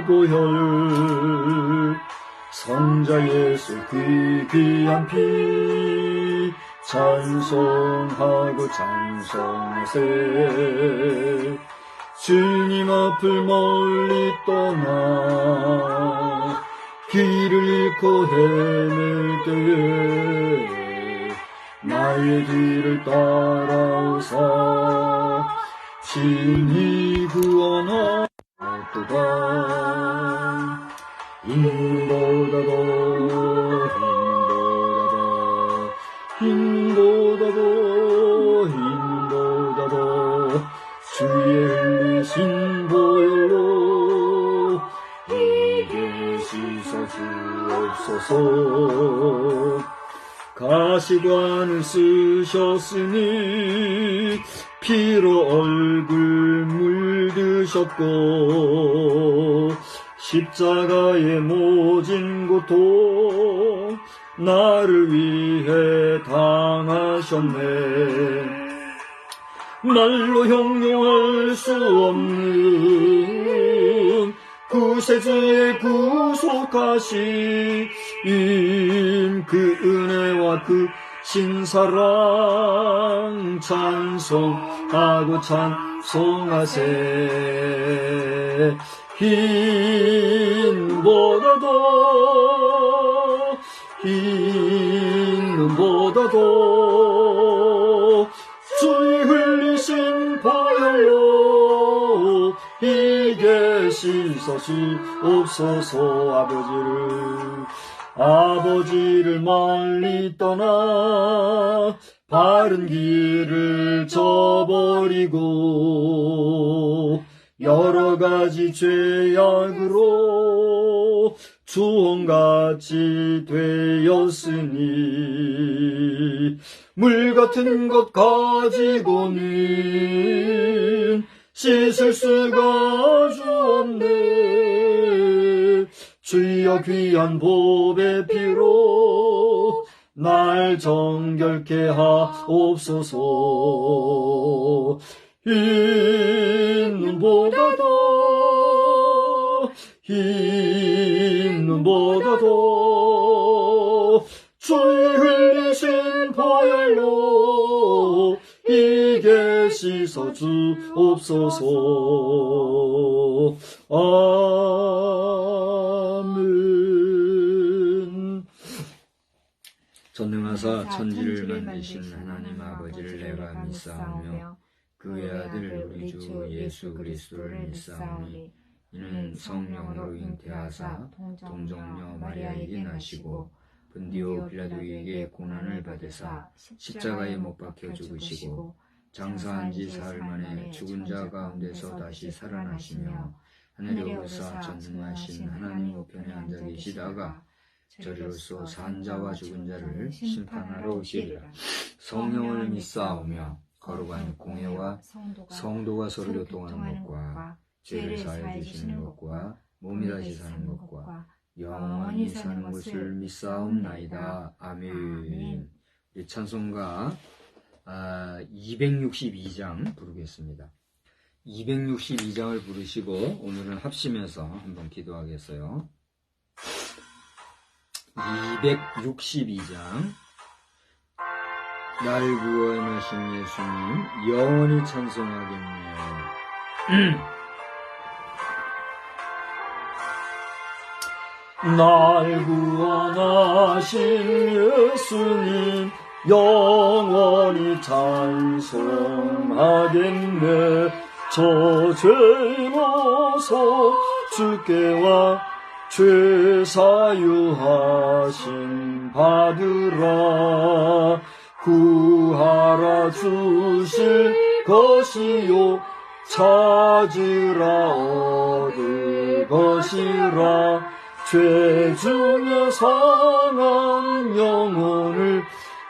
보혈 성자 예수 그 귀한 피 찬송하고 찬송하세. 주님 앞을 멀리 떠나 길을 잃고 헤맬 때에 나의 뒤를 따라오사 친히 구원하도다. 힘보다도 주의 흘리신 보혈로 이게 씻어 주옵소서. 가시관을 쓰셨으니 피로 얼굴 물드셨고 십자가의 모진 고통 나를 위해 당하셨네. 말로 형용할 수 없는 구세주의 구속하신 그 은혜와 그 신사랑 찬송하고 찬송하세. 힘보다도 주의 흘리신 보혈로 이게 씻어 주옵소서. 아버지를 멀리 떠나 바른 길을 저버리고 여러 가지 죄악으로 주홍같이 되었으니 물 같은 것 가지고는 씻을 수가 없네. 주여 귀한 보배 피로 날 정결케 하옵소서. 흰 눈보다도 주의 흘리신 보혈로 이게 씻어 주옵소서. 아멘. 전능하사 천지를 만드신 하나님 아버지를 내가 믿사오며 그의 아들 우리 주 예수 그리스도를 믿사오니 이는 성령으로 잉태하사 동정녀 마리아에게 나시고 본디오 빌라도에게 고난을 받으사 십자가에 못 박혀 죽으시고 장사한 지 사흘 만에 죽은 자 가운데서 다시 살아나시며 하늘에 오르사 전능하신 하나님 우편에 앉아 계시다가 저리로서 산 자와 죽은 자를 심판하러 오시리라. 성령을 믿사오며 거룩한 공예와 성도가 서로 교통하는 것과 죄를 사하여 주시는 것과 몸이 다시 사는 것과 영원히 사는 것을 믿사옵나이다. 아멘. 우리 찬송가 262장 부르겠습니다. 262장을 부르시고 오늘은 합심해서 한번 기도하겠어요. 262장. 날 구원하신 예수님 영원히 찬송하겠네. 날 구원하신 예수님 영원히 찬송하겠네. 저 죄로서 주께와 죄 사유하심 받으라. 구하라 주실 것이요 찾으라 얻을 것이라. 죄 중에 상한 영혼을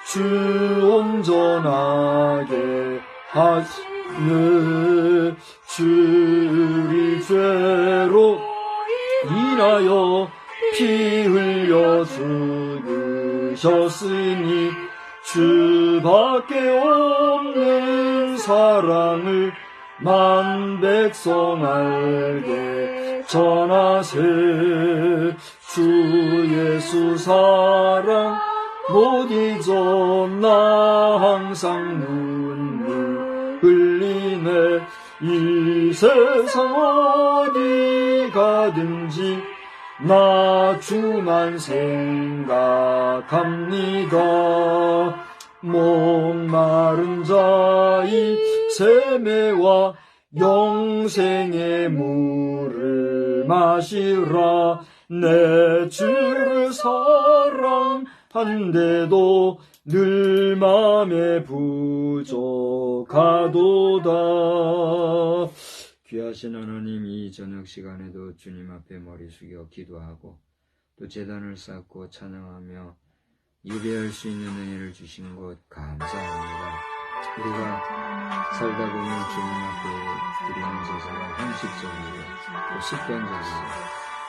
주 온전하게 하시네. 주리 죄로 인하여 피 흘려 죽으셨으니 주밖에 없는 사랑을 만 백성 알게 전하세. 주 예수 사랑 못 잊어 나 항상 눈물 흘리네. 이 세상 어디 가든지 나 주만 생각합니다. 목마른 자의 세매와 영생의 물을 마시라. 내 주를 사랑한데도 늘 맘에 부족하도다. 귀하신 하나님, 이 저녁 시간에도 주님 앞에 머리 숙여 기도하고 또 제단을 쌓고 찬양하며 예배할 수 있는 은혜를 주신 것 감사합니다. 우리가 살다 보면 주님 앞에 드리는 제사가 형식적이고 또 습관적이고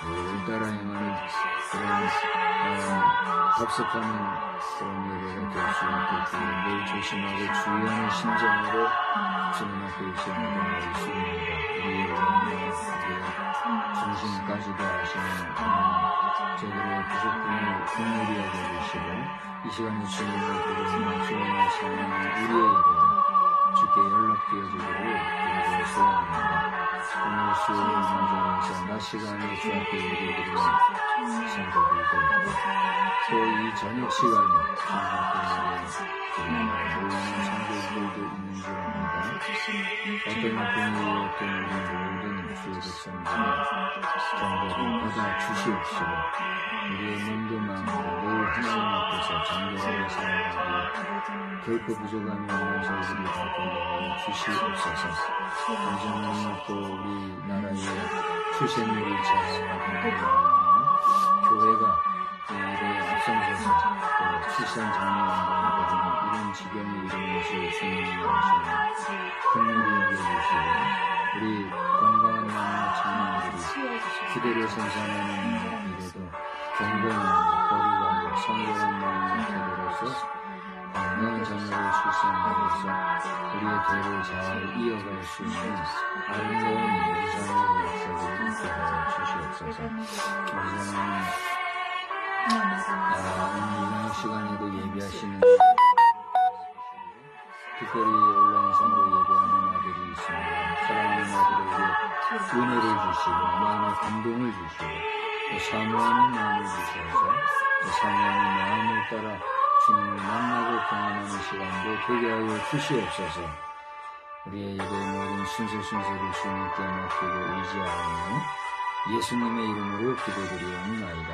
늘 따라 행하는 그런 답습하는 그런 예배가 될 수 있겠기에 늘 조심하고 주의하는 심정으로 주님 앞에 입성하는 말씀입니다. 우리의 우리의 중심까지도 하시는 저들의 부족함을 긍휼히 여겨주시고 이 시간에 주님을 부르며 주님의 성령을 우리에게 주께 연락되어지기를 우리를 소원합니다. 오늘 수요일 먼저에서 낮 시간에 주 앞에 예배드리는 성도들도 또 이 저녁 시간에 주님 앞에 모이는 성도들도 있는 줄 압니다. 어떤 분이 어떤 우리 모든 주의 백성들의 정보를 받아 주시옵시고 우리의 몸도 마음으로 늘 하나님 앞에서 정결하게 살아가고 결코 부족함이 없는 저희들이 다 되게 하여 주시옵소서. 당신은 또 우리나라의 출생률이 저하가 교회가 이를 앞장서서 출산 장려운동이거든 이런 지경에 이른 것을 주님이 하시고 긍휼히 여겨주시고 우리 건강한 마음과 청년들이 기대를 생산하는 일에도 경건한 거리가 성결한 마음과 태도로서 건강한 자녀를 출산하면서 우리의 대를 잘 이어갈 수 있는 아름다운 인상의 역사를 있게 하여 주시옵소서. 오늘 이날 시간에도 예배하시는 특별히 온라인상으로 예배하는 아들이 있습니다. 사랑하는 아들에게 은혜를 주시고 마음의 감동을 주시고 또 사모하는 마음을 주셔서 또 사모하는 마음을 따라 주님을 만나고 경험하는 시간도 되게 하여 주시옵소서. 우리의 예배의 모든 순서를 주님께 맡기고 의지하며 예수님의 이름으로 기도드리옵나이다.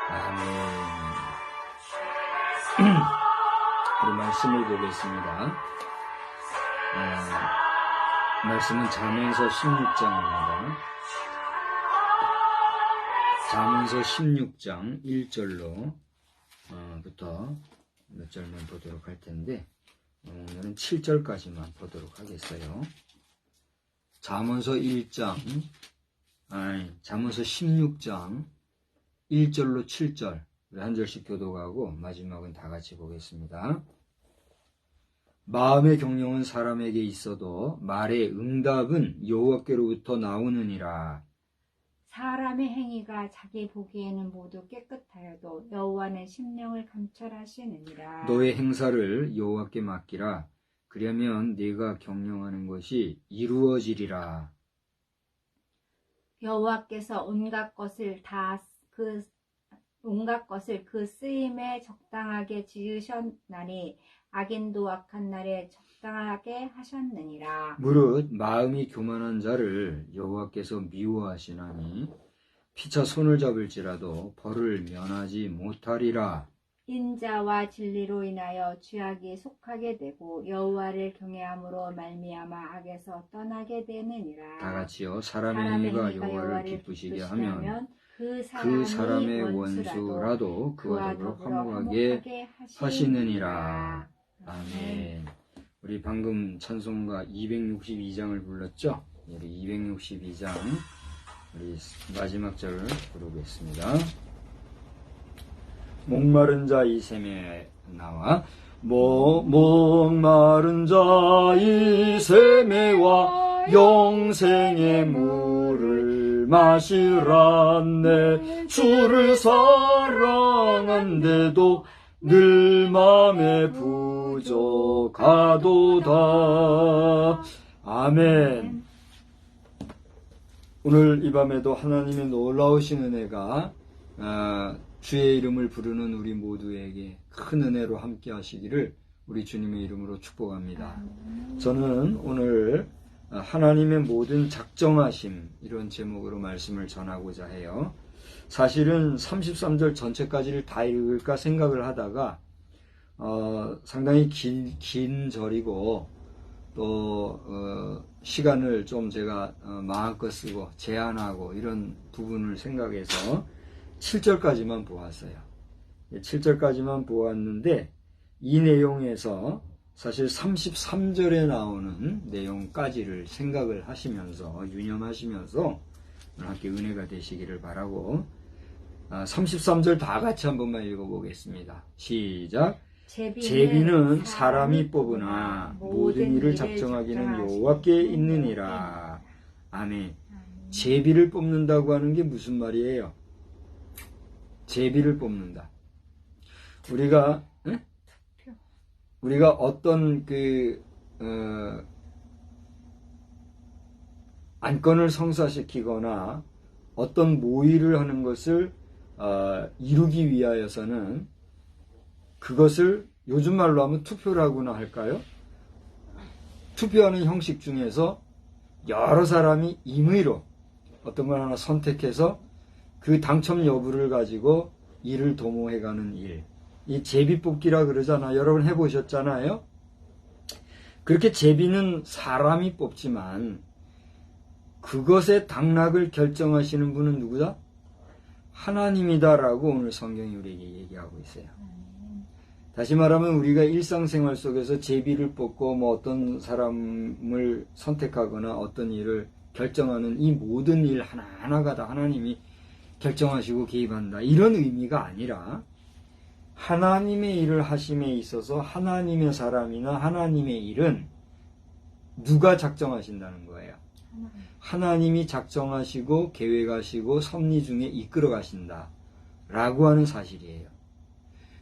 아멘. 우리 말씀을 보겠습니다. 말씀은 잠언서 16장입니다. 잠언서 16장 1절로 부터 몇 절만 보도록 할 텐데 오늘은 7절까지만 보도록 하겠어요. 잠언서 16장 1절로 7절 한 절씩 교독하고 마지막은 다 같이 보겠습니다. 마음의 경영은 사람에게 있어도 말의 응답은 여호와께로부터 나오느니라. 사람의 행위가 자기 보기에는 모두 깨끗하여도 여호와는 심령을 감찰하시느니라. 너의 행사를 여호와께 맡기라. 그러면 네가 경영하는 것이 이루어지리라. 여호와께서 온갖 것을 그 쓰임에 적당하게 지으셨나니 악인도 악한 날에 적당하게 하셨느니라. 무릇 마음이 교만한 자를 여호와께서 미워하시나니 피차 손을 잡을지라도 벌을 면하지 못하리라. 인자와 진리로 인하여 죄악이 속하게 되고 여호와를 경외함으로 말미암아 악에서 떠나게 되느니라. 다 같이요. 사람의 행위가 여호와를 기쁘시게 하면 그 사람의 원수라도 그와 더불어 화목하게 하시느니라. 아멘. 우리 방금 찬송가 262장을 불렀죠? 우리 262장 우리 마지막 절을 부르겠습니다. 목마른 자 이 샘에 나와 목마른 자 이 샘에와 영생의 물을 마시라. 내 주를 사랑한데도 늘 맘에 부족하도다. 아멘. 오늘 이 밤에도 하나님의 놀라우신 은혜가 주의 이름을 부르는 우리 모두에게 큰 은혜로 함께 하시기를 우리 주님의 이름으로 축복합니다. 저는 오늘 하나님의 모든 작정하심, 이런 제목으로 말씀을 전하고자 해요. 사실은 33절 전체까지를 다 읽을까 생각을 하다가 상당히 긴 절이고 또 시간을 좀 제가 마음껏 쓰고 제한하고 이런 부분을 생각해서 7절까지만 보았어요. 7절까지만 보았는데 이 내용에서 사실 33절에 나오는 내용까지를 생각을 하시면서 유념하시면서 함께 은혜가 되시기를 바라고 33절 다 같이 한 번만 읽어보겠습니다. 시작. 제비는 사람이 뽑으나 모든 일을 작정하기는 여호와께 있느니라. 아멘. 제비를 뽑는다고 하는 게 무슨 말이에요? 제비를 뽑는다. 우리가 어떤 안건을 성사시키거나 어떤 모의를 하는 것을 이루기 위하여서는 그것을 요즘 말로 하면 투표라고나 할까요? 투표하는 형식 중에서 여러 사람이 임의로 어떤 걸 하나 선택해서 그 당첨 여부를 가지고 일을 도모해가는 일. 이 제비뽑기라 그러잖아요. 여러분 해보셨잖아요. 그렇게 제비는 사람이 뽑지만 그것의 당락을 결정하시는 분은 누구다? 하나님이다라고 오늘 성경이 우리에게 얘기하고 있어요. 다시 말하면 우리가 일상생활 속에서 제비를 뽑고 어떤 사람을 선택하거나 어떤 일을 결정하는 이 모든 일 하나하나가 다 하나님이 결정하시고 개입한다. 이런 의미가 아니라 하나님의 일을 하심에 있어서 하나님의 사람이나 하나님의 일은 누가 작정하신다는 거예요? 하나님이 작정하시고 계획하시고 섭리 중에 이끌어 가신다 라고 하는 사실이에요.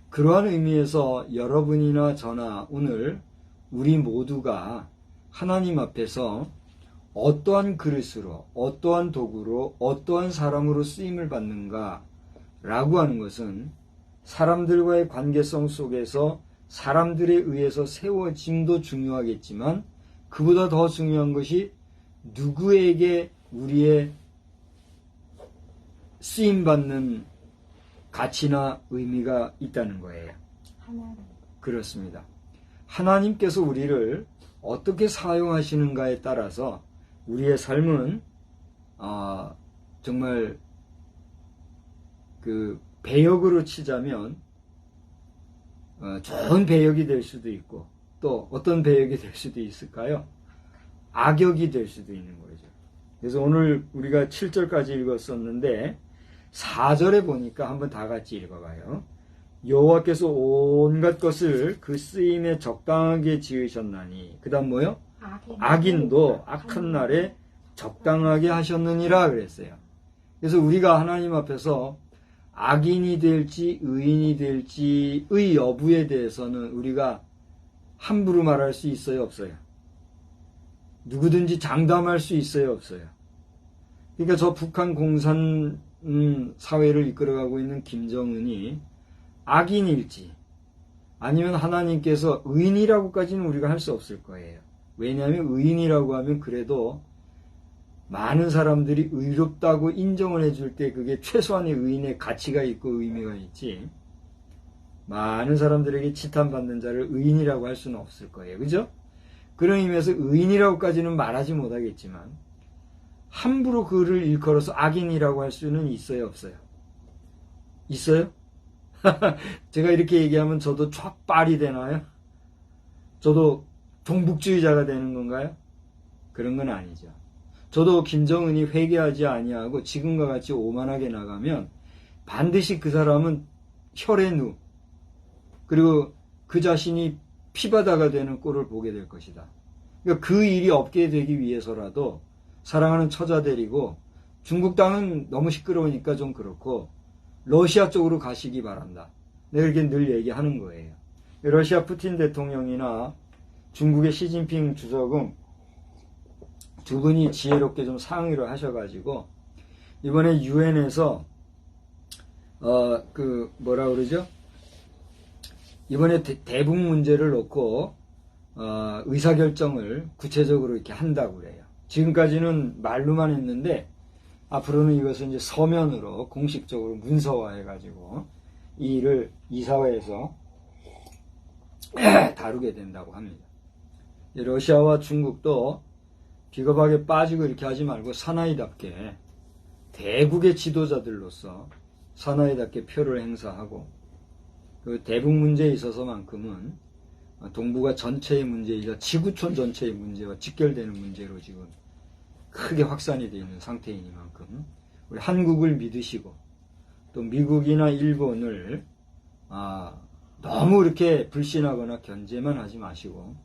그러한 의미에서 여러분이나 저나 오늘 우리 모두가 하나님 앞에서 어떠한 그릇으로, 어떠한 도구로, 어떠한 사람으로 쓰임을 받는가 라고 하는 것은 사람들과의 관계성 속에서 사람들에 의해서 세워짐도 중요하겠지만 그보다 더 중요한 것이 누구에게 우리의 쓰임받는 가치나 의미가 있다는 거예요. 그렇습니다. 하나님께서 우리를 어떻게 사용하시는가에 따라서 우리의 삶은 정말 배역으로 치자면 좋은 배역이 될 수도 있고 또 어떤 배역이 될 수도 있을까요? 악역이 될 수도 있는 거죠. 그래서 오늘 우리가 7절까지 읽었었는데 4절에 보니까 한번 다 같이 읽어봐요. 여호와께서 온갖 것을 그 쓰임에 적당하게 지으셨나니 그 다음 뭐요? 악인도 악한 날에 적당하게 하셨느니라 그랬어요. 그래서 우리가 하나님 앞에서 악인이 될지 의인이 될지의 여부에 대해서는 우리가 함부로 말할 수 있어요, 없어요? 누구든지 장담할 수 있어요, 없어요? 그러니까 저 북한 공산 사회를 이끌어가고 있는 김정은이 악인일지 아니면 하나님께서 의인이라고까지는 우리가 할 수 없을 거예요. 왜냐하면 의인이라고 하면 그래도 많은 사람들이 의롭다고 인정을 해줄 때 그게 최소한의 의인의 가치가 있고 의미가 있지, 많은 사람들에게 지탄받는 자를 의인이라고 할 수는 없을 거예요. 그죠? 그런 의미에서 의인이라고까지는 말하지 못하겠지만 함부로 그를 일컬어서 악인이라고 할 수는 있어요, 없어요? 있어요? 제가 이렇게 얘기하면 저도 촉발이 되나요? 저도 종북주의자가 되는 건가요? 그런 건 아니죠. 저도 김정은이 회개하지 아니하고 지금과 같이 오만하게 나가면 반드시 그 사람은 혈의 누, 그리고 그 자신이 피바다가 되는 꼴을 보게 될 것이다. 그러니까 그 일이 없게 되기 위해서라도 사랑하는 처자 데리고 중국 땅은 너무 시끄러우니까 좀 그렇고 러시아 쪽으로 가시기 바란다. 내가 이렇게 늘 얘기하는 거예요. 러시아 푸틴 대통령이나 중국의 시진핑 주석은 두 분이 지혜롭게 좀 상의를 하셔가지고 이번에 유엔에서 뭐라 그러죠? 이번에 대북 문제를 놓고 의사결정을 구체적으로 이렇게 한다고 그래요. 지금까지는 말로만 했는데 앞으로는 이것을 이제 서면으로 공식적으로 문서화해가지고 이 일을 이사회에서 다루게 된다고 합니다. 러시아와 중국도 비겁하게 빠지고 이렇게 하지 말고 사나이답게 대국의 지도자들로서 사나이답게 표를 행사하고 그 대북 문제에 있어서만큼은 동북아 전체의 문제이자 지구촌 전체의 문제와 직결되는 문제로 지금 크게 확산이 되어 있는 상태이니만큼 우리 한국을 믿으시고 또 미국이나 일본을 너무 이렇게 불신하거나 견제만 하지 마시고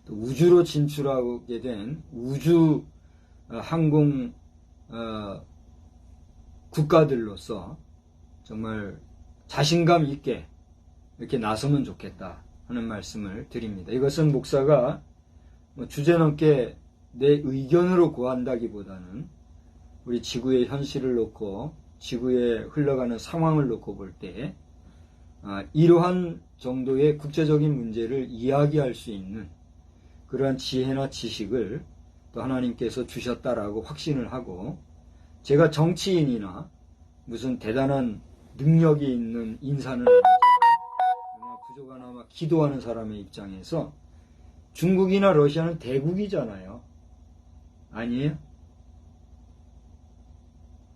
또 우주로 진출하게 된 우주 항공 국가들로서 정말 자신감 있게 이렇게 나서면 좋겠다 하는 말씀을 드립니다. 이것은 목사가 주제넘게 내 의견으로 고한다기보다는 우리 지구의 현실을 놓고 지구에 흘러가는 상황을 놓고 볼 때 이러한 정도의 국제적인 문제를 이야기할 수 있는 그러한 지혜나 지식을 또 하나님께서 주셨다라고 확신을 하고 제가 정치인이나 무슨 대단한 능력이 있는 인사는 아니지만 부족하나마 기도하는 사람의 입장에서 중국이나 러시아는 대국이잖아요. 아니에요?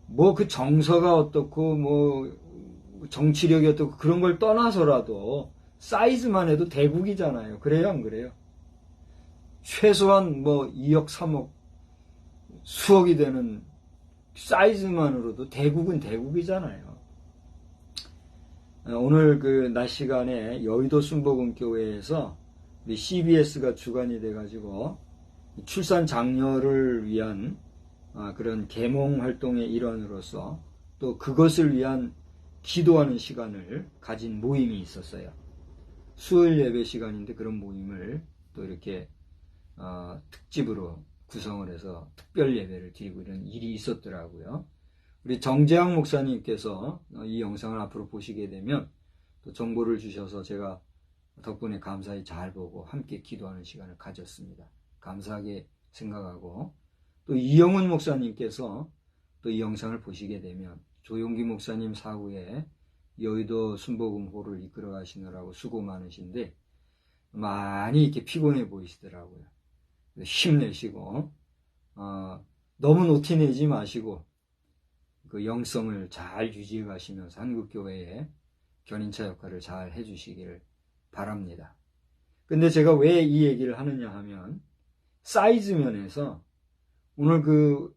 뭐 그 정서가 어떻고 뭐 정치력이 어떻고 그런 걸 떠나서라도 사이즈만 해도 대국이잖아요. 그래요, 안 그래요? 최소한 뭐 2억, 3억, 수억이 되는 사이즈만으로도 대국은 대국이잖아요. 오늘 그 낮 시간에 여의도 순복음교회에서 우리 CBS가 주관이 돼가지고 출산 장려를 위한 그런 계몽 활동의 일환으로서 또 그것을 위한 기도하는 시간을 가진 모임이 있었어요. 수요일 예배 시간인데 그런 모임을 또 이렇게 특집으로 구성을 해서 특별 예배를 드리고 이런 일이 있었더라고요. 우리 정재학 목사님께서 이 영상을 앞으로 보시게 되면 또 정보를 주셔서 제가 덕분에 감사히 잘 보고 함께 기도하는 시간을 가졌습니다. 감사하게 생각하고 또 이영훈 목사님께서 또 이 영상을 보시게 되면 조용기 목사님 사후에 여의도 순복음호를 이끌어 가시느라고 수고 많으신데 많이 이렇게 피곤해 보이시더라고요. 힘내시고 너무 노티내지 마시고 그 영성을 잘 유지해 가시면서 한국교회의 견인차 역할을 잘 해주시기를 바랍니다. 근데 제가 왜 이 얘기를 하느냐 하면 사이즈 면에서 오늘 그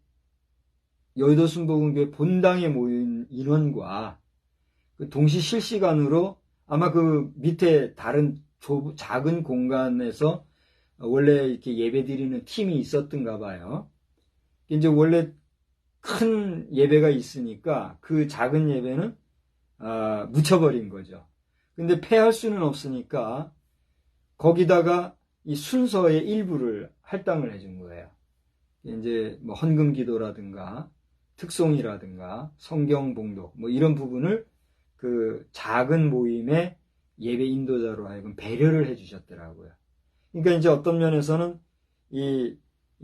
여의도 순복음교회 본당에 모인 인원과 그 동시 실시간으로 아마 그 밑에 다른 작은 공간에서 원래 이렇게 예배 드리는 팀이 있었던가 봐요. 이제 원래 큰 예배가 있으니까 그 작은 예배는 묻혀버린 거죠. 근데 폐할 수는 없으니까 거기다가 이 순서의 일부를 할당을 해준 거예요. 이제 뭐 헌금 기도라든가 특송이라든가 성경 봉독 뭐 이런 부분을 그 작은 모임의 예배 인도자로 하여금 배려를 해주셨더라고요. 그러니까 이제 어떤 면에서는 이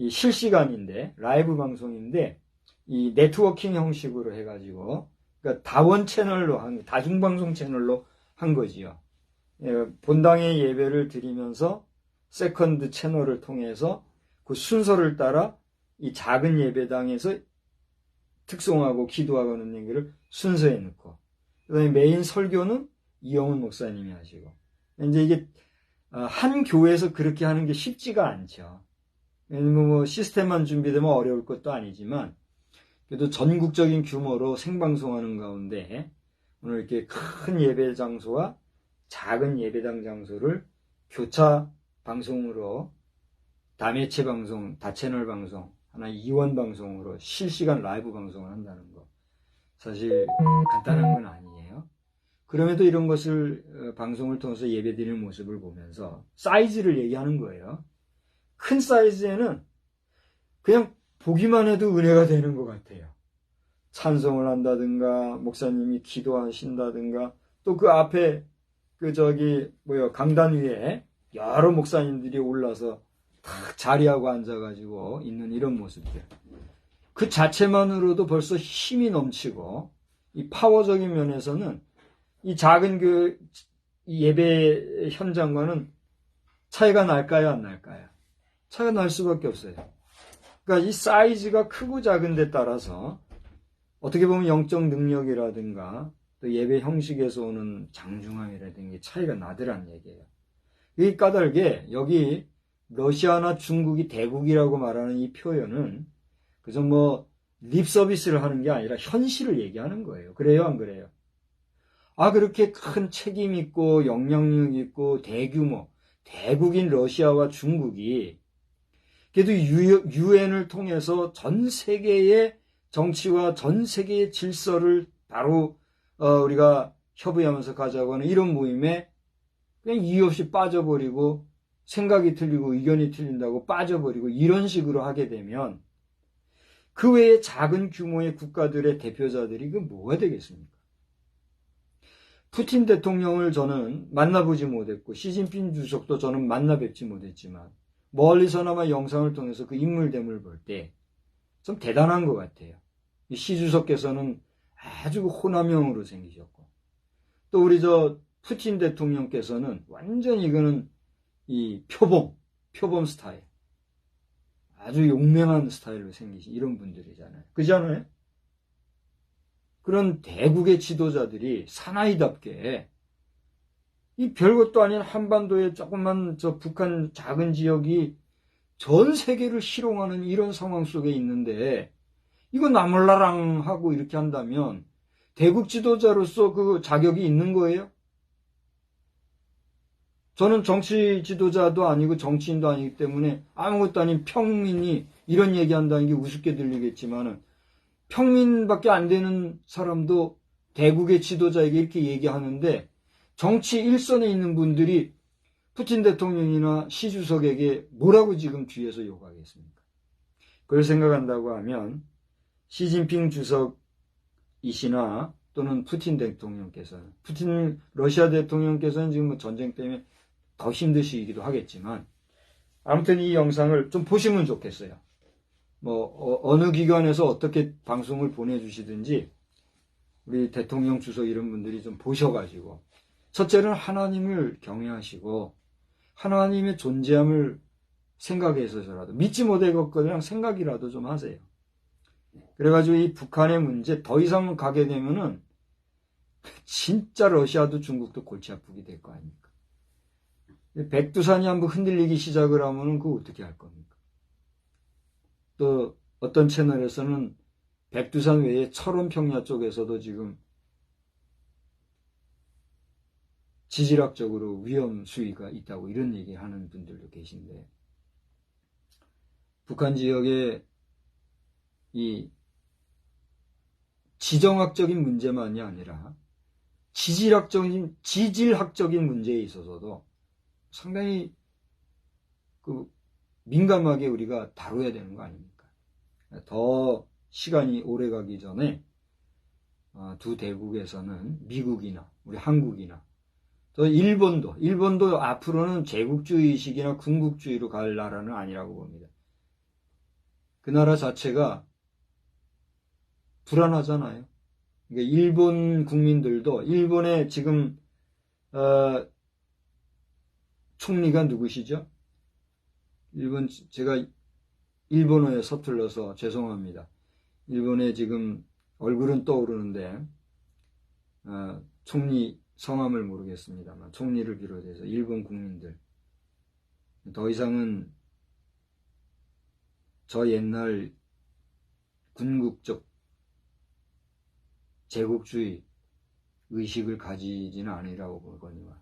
실시간인데 라이브 방송인데 이 네트워킹 형식으로 해가지고 그러니까 다원 채널로 다중방송 채널로 한 거지요. 본당의 예배를 드리면서 세컨드 채널을 통해서 그 순서를 따라 이 작은 예배당에서 특송하고 기도하고 하는 얘기를 순서에 넣고 그다음에 메인 설교는 이영훈 목사님이 하시고 이제 이게 한 교회에서 그렇게 하는 게 쉽지가 않죠. 뭐 시스템만 준비되면 어려울 것도 아니지만 그래도 전국적인 규모로 생방송하는 가운데 오늘 이렇게 큰 예배 장소와 작은 예배당 장소를 교차 방송으로 다매체 방송, 다채널 방송 하나 이원 방송으로 실시간 라이브 방송을 한다는 거. 사실 간단한 건 아니에요. 그럼에도 이런 것을 방송을 통해서 예배드리는 모습을 보면서 사이즈를 얘기하는 거예요. 큰 사이즈에는 그냥 보기만 해도 은혜가 되는 것 같아요. 찬송을 한다든가 목사님이 기도하신다든가 또 그 앞에 강단 위에 여러 목사님들이 올라서 다 자리하고 앉아가지고 있는 이런 모습들. 그 자체만으로도 벌써 힘이 넘치고 이 파워적인 면에서는 이 작은 이 예배 현장과는 차이가 날까요, 안 날까요? 차이가 날 수밖에 없어요. 그러니까 이 사이즈가 크고 작은 데 따라서 어떻게 보면 영적 능력이라든가 또 예배 형식에서 오는 장중함이라든가 차이가 나더란 얘기예요. 이 까닭에 여기 러시아나 중국이 대국이라고 말하는 이 표현은 그저 립 서비스를 하는 게 아니라 현실을 얘기하는 거예요. 그래요, 안 그래요? 그렇게 큰 책임 있고 영향력 있고 대규모 대국인 러시아와 중국이 그래도 유엔을 통해서 전 세계의 정치와 전 세계의 질서를 바로 우리가 협의하면서 가자고 하는 이런 모임에 그냥 이유 없이 빠져버리고 생각이 틀리고 의견이 틀린다고 빠져버리고 이런 식으로 하게 되면 그 외에 작은 규모의 국가들의 대표자들이 그 뭐가 되겠습니까? 푸틴 대통령을 저는 만나보지 못했고 시진핑 주석도 저는 만나 뵙지 못했지만 멀리서나마 영상을 통해서 그 인물됨을 볼 때 좀 대단한 것 같아요. 시 주석께서는 아주 호남형으로 생기셨고 또 우리 푸틴 대통령께서는 완전히 이거는 이 표범 스타일 아주 용맹한 스타일로 생기신 이런 분들이잖아요. 그렇지 않아요? 그런 대국의 지도자들이 사나이답게 이 별것도 아닌 한반도의 조그만 북한 작은 지역이 전 세계를 희롱하는 이런 상황 속에 있는데 이거 나몰라랑 하고 이렇게 한다면 대국 지도자로서 그 자격이 있는 거예요? 저는 정치 지도자도 아니고 정치인도 아니기 때문에 아무것도 아닌 평민이 이런 얘기한다는 게 우습게 들리겠지만은 평민밖에 안 되는 사람도 대국의 지도자에게 이렇게 얘기하는데 정치 일선에 있는 분들이 푸틴 대통령이나 시 주석에게 뭐라고 지금 뒤에서 욕하겠습니까? 그걸 생각한다고 하면 시진핑 주석이시나 또는 푸틴 대통령께서는 러시아 대통령께서는 지금 전쟁 때문에 더 힘드시기도 하겠지만 아무튼 이 영상을 좀 보시면 좋겠어요. 어느 기관에서 어떻게 방송을 보내주시든지 우리 대통령 주석 이런 분들이 좀 보셔가지고 첫째는 하나님을 경외하시고 하나님의 존재함을 생각해서라도 믿지 못하겠거나 생각이라도 좀 하세요. 그래가지고 이 북한의 문제 더 이상 가게 되면은 진짜 러시아도 중국도 골치 아프게 될 거 아닙니까? 백두산이 한번 흔들리기 시작을 하면은 그거 어떻게 할 겁니까? 또 어떤 채널에서는 백두산 외에 철원평야 쪽에서도 지금 지질학적으로 위험 수위가 있다고 이런 얘기하는 분들도 계신데 북한 지역에 이 지정학적인 문제만이 아니라 지질학적인 문제에 있어서도 상당히 민감하게 우리가 다뤄야 되는 거 아닙니까? 더 시간이 오래 가기 전에 두 대국에서는 미국이나 우리 한국이나 또 일본도 앞으로는 제국주의식이나 군국주의로 갈 나라는 아니라고 봅니다. 그 나라 자체가 불안하잖아요. 그러니까 일본 국민들도 일본의 지금 총리가 누구시죠? 제가 일본어에 서툴러서 죄송합니다. 일본의 지금 얼굴은 떠오르는데 총리 성함을 모르겠습니다만 총리를 비롯해서 일본 국민들 더 이상은 저 옛날 군국적 제국주의 의식을 가지지는 않으리라고 보거니와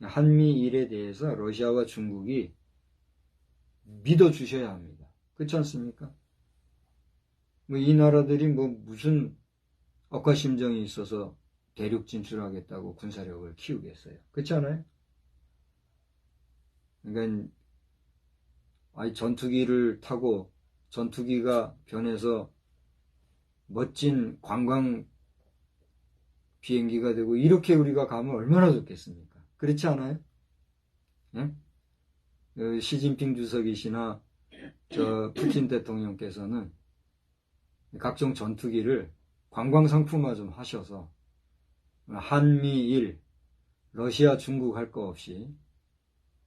한미일에 대해서 러시아와 중국이 믿어주셔야 합니다. 그렇지 않습니까? 뭐 이 나라들이 뭐 무슨 억하심정이 있어서 대륙 진출하겠다고 군사력을 키우겠어요. 그렇지 않아요? 그러니까 전투기를 타고 전투기가 변해서 멋진 관광 비행기가 되고 이렇게 우리가 가면 얼마나 좋겠습니까? 그렇지 않아요? 예? 시진핑 주석이시나 저 푸틴 대통령께서는 각종 전투기를 관광 상품화 좀 하셔서 한미일, 러시아, 중국 할 거 없이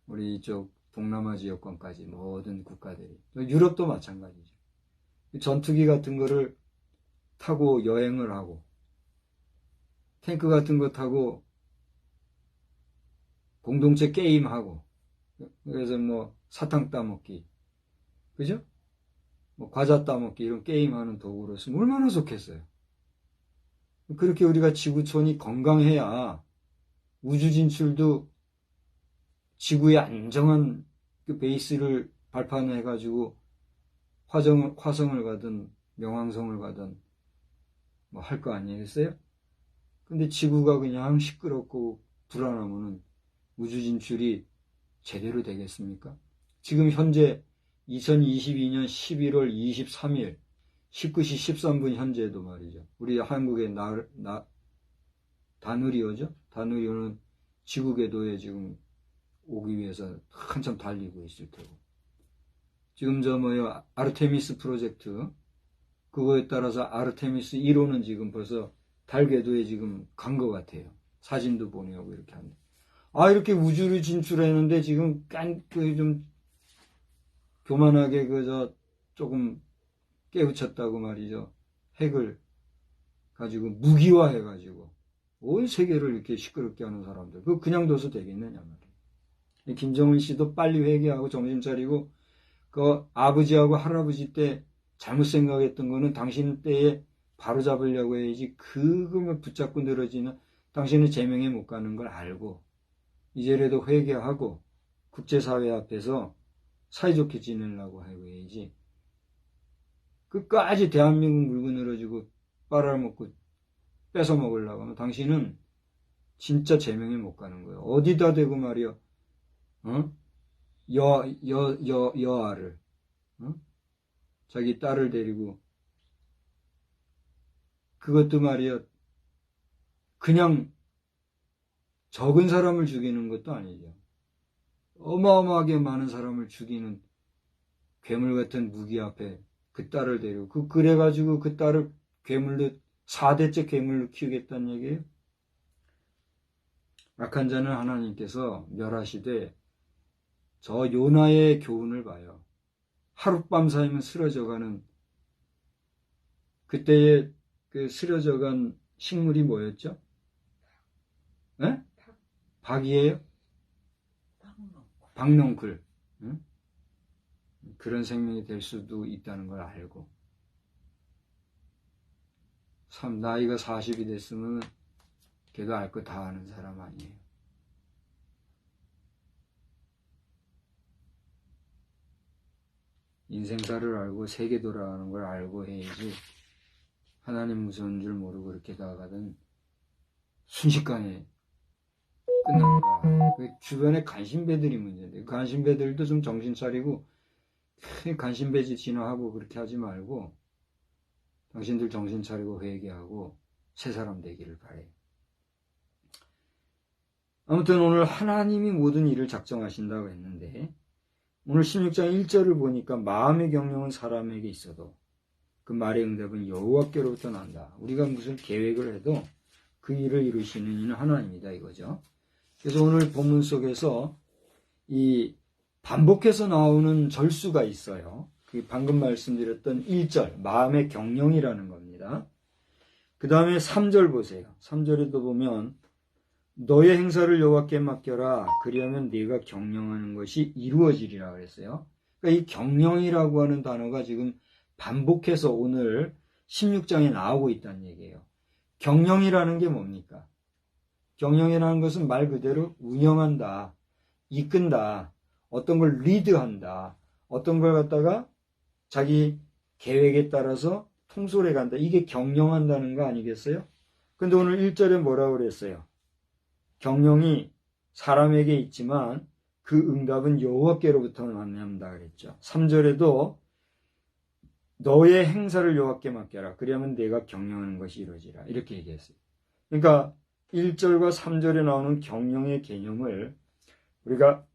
우리 이쪽 동남아 지역권까지 모든 국가들이, 유럽도 마찬가지죠. 전투기 같은 거를 타고 여행을 하고 탱크 같은 거 타고 공동체 게임하고, 그래서 뭐 사탕 따먹기, 그죠? 뭐 과자 따먹기 이런 게임하는 도구로 쓰면 얼마나 좋겠어요. 그렇게 우리가 지구촌이 건강해야 우주 진출도 지구의 안정한 그 베이스를 발판해가지고 화성을 가든 명왕성을 가든 뭐 할 거 아니겠어요? 근데 지구가 그냥 시끄럽고 불안하면은 우주 진출이 제대로 되겠습니까? 지금 현재 2022년 11월 23일 19시 13분 현재도 말이죠. 우리 한국의 다누리호죠? 다누리호는 지구 궤도에 지금 오기 위해서 한참 달리고 있을 테고. 지금 아르테미스 프로젝트, 그거에 따라서 아르테미스 1호는 지금 벌써 달 궤도에 지금 간 것 같아요. 사진도 보내고 이렇게 하는데. 이렇게 우주를 진출했는데 지금 좀 교만하게 조금 깨우쳤다고 말이죠. 핵을 가지고 무기화해가지고 온 세계를 이렇게 시끄럽게 하는 사람들, 그거 그냥 둬서 되겠느냐 말이에요. 김정은 씨도 빨리 회개하고 정신 차리고, 그 아버지하고 할아버지 때 잘못 생각했던 거는 당신 때에 바로 잡으려고 해야지, 그거만 붙잡고 늘어지는, 당신은 제명에 못 가는 걸 알고 이제라도 회개하고 국제사회 앞에서 사이좋게 지내려고 하고 해야지, 끝까지 대한민국 물고 늘어지고 빨아먹고 뺏어 먹으려고 하면 당신은 진짜 제명에 못 가는 거예요. 어디다 대고 말이야, 여아를, 자기 딸을 데리고, 그것도 말이야, 그냥 적은 사람을 죽이는 것도 아니죠. 어마어마하게 많은 사람을 죽이는 괴물 같은 무기 앞에 그 딸을 데리고, 그래가지고 그 딸을 괴물로, 4대째 괴물로 키우겠다는 얘기예요. 악한 자는 하나님께서 멸하시되 저 요나의 교훈을 봐요. 하룻밤 사이면 쓰러져가는, 그때의 그 쓰러져간 식물이 뭐였죠? 네? 박이에요? 박넝쿨. 응? 그런 생명이 될 수도 있다는 걸 알고, 참 나이가 40이 됐으면 걔도 알 거 다 아는 사람 아니에요. 인생사를 알고 세계 돌아가는 걸 알고 해야지, 하나님 무서운 줄 모르고 그렇게 나가든 순식간에 끝납니다. 그 주변에 간신배들이 문제인데, 간신배들도 좀 정신 차리고 간신배지 진화하고 그렇게 하지 말고 당신들 정신 차리고 회개하고 새 사람 되기를 바래요. 아무튼 오늘 하나님이 모든 일을 작정하신다고 했는데, 오늘 16장 1절을 보니까 마음의 경영은 사람에게 있어도 그 말의 응답은 여호와께로부터 난다. 우리가 무슨 계획을 해도 그 일을 이루시는 이는 하나님이다 이거죠. 그래서 오늘 본문 속에서 이 반복해서 나오는 절수가 있어요. 그 방금 말씀드렸던 1절, 마음의 경영이라는 겁니다. 그 다음에 3절 보세요. 3절에도 보면 너의 행사를 여호와께 맡겨라. 그리하면 네가 경영하는 것이 이루어지리라 그랬어요. 그러니까 이 경영이라고 하는 단어가 지금 반복해서 오늘 16장에 나오고 있다는 얘기예요. 경영이라는 게 뭡니까? 경영이라는 것은 말 그대로 운영한다, 이끈다, 어떤 걸 리드한다, 어떤 걸 갖다가 자기 계획에 따라서 통솔해 간다. 이게 경영한다는 거 아니겠어요? 근데 오늘 1절에 뭐라고 그랬어요? 경영이 사람에게 있지만 그 응답은 여호와께로부터 만난다 그랬죠. 3절에도 너의 행사를 여호와께 맡겨라. 그리하면 내가 경영하는 것이 이루어지라. 이렇게 얘기했어요. 그러니까 1절과 3절에 나오는 경영의 개념을 우리가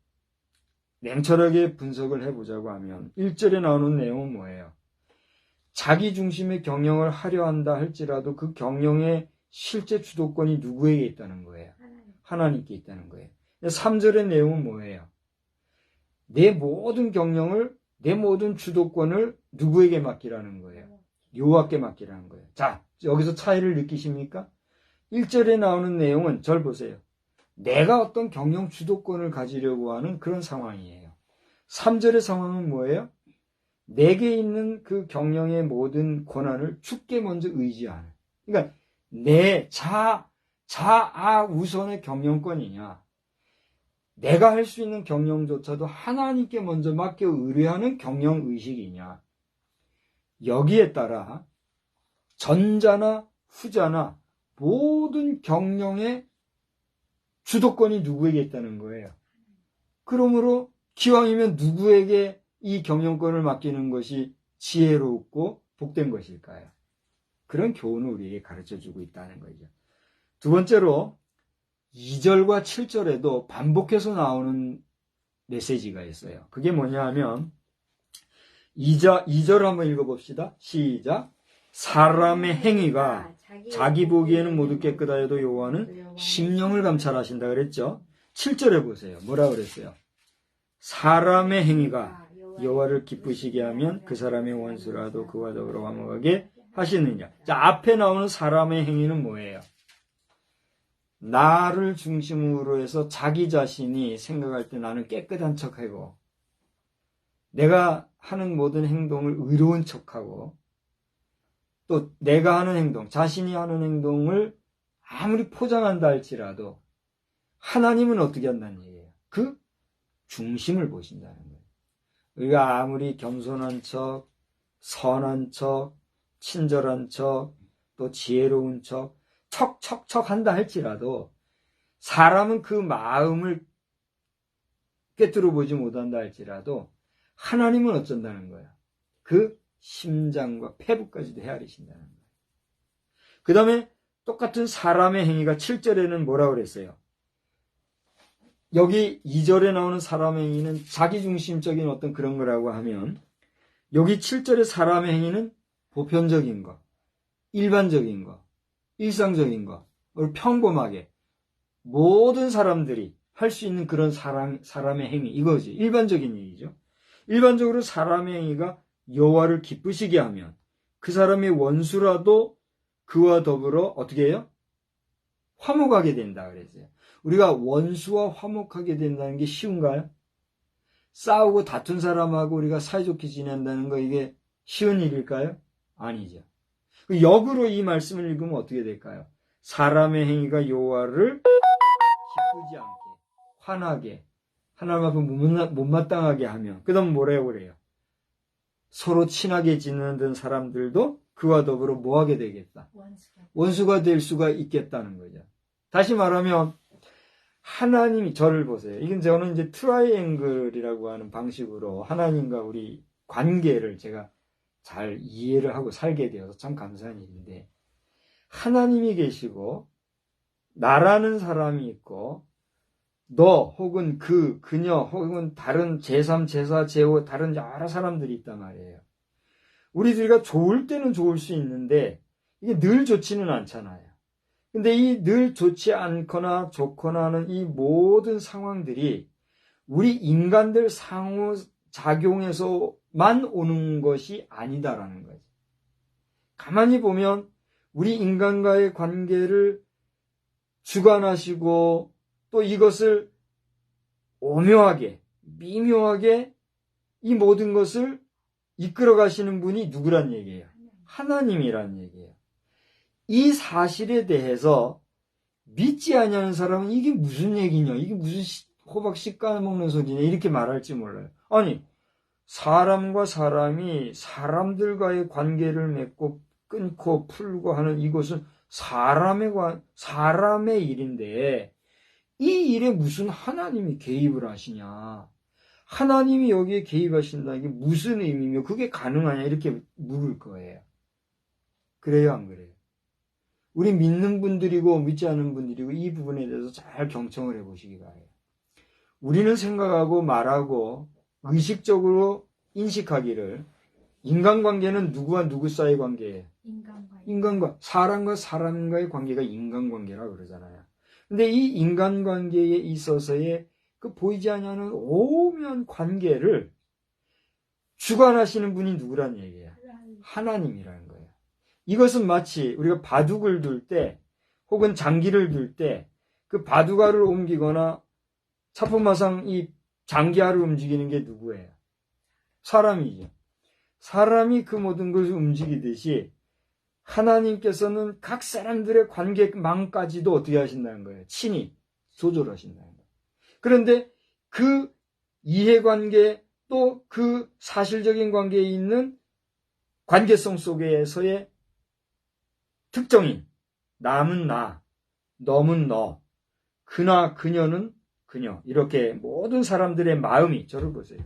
냉철하게 분석을 해보자고 하면 1절에 나오는 내용은 뭐예요? 자기 중심의 경영을 하려 한다 할지라도 그 경영의 실제 주도권이 누구에게 있다는 거예요? 하나님께 있다는 거예요. 3절의 내용은 뭐예요? 내 모든 경영을, 내 모든 주도권을 누구에게 맡기라는 거예요? 여호와께 맡기라는 거예요. 자, 여기서 차이를 느끼십니까? 1절에 나오는 내용은 절 보세요. 내가 어떤 경영 주도권을 가지려고 하는 그런 상황이에요. 3절의 상황은 뭐예요? 내게 있는 그 경영의 모든 권한을 주께 먼저 의지하는. 그러니까 내 자아 우선의 경영권이냐, 내가 할 수 있는 경영조차도 하나님께 먼저 맡겨 의뢰하는 경영의식이냐. 여기에 따라 전자나 후자나 모든 경영의 주도권이 누구에게 있다는 거예요. 그러므로 기왕이면 누구에게 이 경영권을 맡기는 것이 지혜롭고 복된 것일까요? 그런 교훈을 우리에게 가르쳐주고 있다는 거죠. 두 번째로 2절과 7절에도 반복해서 나오는 메시지가 있어요. 그게 뭐냐 하면 2절 한번 읽어봅시다. 시작. 사람의 행위가 자기 보기에는 모두 깨끗하여도 여호와는 심령을 감찰하신다 그랬죠. 7절에 보세요. 뭐라 그랬어요? 사람의 행위가 여호와를 기쁘시게 하면 그 사람의 원수라도 그와 더불어 화목하게 하시느냐. 자, 앞에 나오는 사람의 행위는 뭐예요? 나를 중심으로 해서 자기 자신이 생각할 때 나는 깨끗한 척하고 내가 하는 모든 행동을 의로운 척하고 또 내가 하는 행동, 자신이 하는 행동을 아무리 포장한다 할지라도 하나님은 어떻게 한다는 얘기예요? 그 중심을 보신다는 거예요. 우리가 아무리 겸손한 척, 선한 척, 친절한 척, 또 지혜로운 척, 척 한다 할지라도 사람은 그 마음을 꿰뚫어 보지 못한다 할지라도 하나님은 어쩐다는 거야? 그 심장과 폐부까지도 헤아리신다는 거예요. 그 다음에 똑같은 사람의 행위가 7절에는 뭐라고 그랬어요? 여기 2절에 나오는 사람의 행위는 자기중심적인 어떤 그런 거라고 하면 여기 7절의 사람의 행위는 보편적인 거, 일반적인 거, 일상적인 거, 평범하게 모든 사람들이 할 수 있는 그런 사람의 행위, 이거지. 일반적인 얘기죠. 일반적으로 사람의 행위가 여호와를 기쁘시게 하면 그 사람의 원수라도 그와 더불어 어떻게 해요? 화목하게 된다 그랬어요. 우리가 원수와 화목하게 된다는 게 쉬운가요? 싸우고 다툰 사람하고 우리가 사이좋게 지낸다는 거 이게 쉬운 일일까요? 아니죠. 역으로 이 말씀을 읽으면 어떻게 될까요? 사람의 행위가 여호와를 기쁘지 않게, 화나게, 하나님 앞에 못마땅하게 하면 그 다음 뭐라고 그래요? 서로 친하게 지내던 사람들도 그와 더불어 뭐하게 되겠다? 원수가 될 수가 있겠다는 거죠. 다시 말하면 하나님이 저를 보세요. 이건 저는 이제 트라이앵글이라고 하는 방식으로 하나님과 우리 관계를 제가 잘 이해를 하고 살게 되어서 참 감사한 일인데, 하나님이 계시고 나라는 사람이 있고 너 혹은 그녀 혹은 다른 제3, 제4, 제5 다른 여러 사람들이 있단 말이에요. 우리들과 좋을 때는 좋을 수 있는데 이게 늘 좋지는 않잖아요. 근데 이 늘 좋지 않거나 좋거나 하는 이 모든 상황들이 우리 인간들 상호작용에서만 오는 것이 아니다라는 거죠. 가만히 보면 우리 인간과의 관계를 주관하시고 또 이것을 오묘하게, 미묘하게 이 모든 것을 이끌어 가시는 분이 누구란 얘기예요? 하나님이란 얘기예요. 이 사실에 대해서 믿지 아니하는 사람은 이게 무슨 얘기냐, 이게 무슨 호박 씨 까먹는 소리냐 이렇게 말할지 몰라요. 아니, 사람과 사람이 사람들과의 관계를 맺고 끊고 풀고 하는 이것은 사람의 일인데 이 일에 무슨 하나님이 개입을 하시냐? 하나님이 여기에 개입하신다는 게 무슨 의미며 그게 가능하냐? 이렇게 물을 거예요. 그래요, 안 그래요? 우리 믿는 분들이고 믿지 않는 분들이고 이 부분에 대해서 잘 경청을 해보시기 바라요. 우리는 생각하고 말하고 의식적으로 인식하기를 인간관계는 누구와 누구 사이의 관계예요? 사람과 사람과의 관계가 인간관계라고 그러잖아요. 근데 이 인간관계에 있어서의 그 보이지 않는 오묘한 관계를 주관하시는 분이 누구란 얘기예요? 하나님이라는 거예요. 이것은 마치 우리가 바둑을 둘 때 혹은 장기를 둘 때 그 바둑알을 옮기거나 차포마상 이 장기알을 움직이는 게 누구예요? 사람이죠. 사람이 그 모든 것을 움직이듯이 하나님께서는 각 사람들의 관계망까지도 어떻게 하신다는 거예요? 친히 조절하신다는 거예요. 그런데 그 이해관계 또 그 사실적인 관계에 있는 관계성 속에서의 특정인 남은 나, 너는 너, 그나 그녀는 그녀 이렇게 모든 사람들의 마음이 저를 보세요.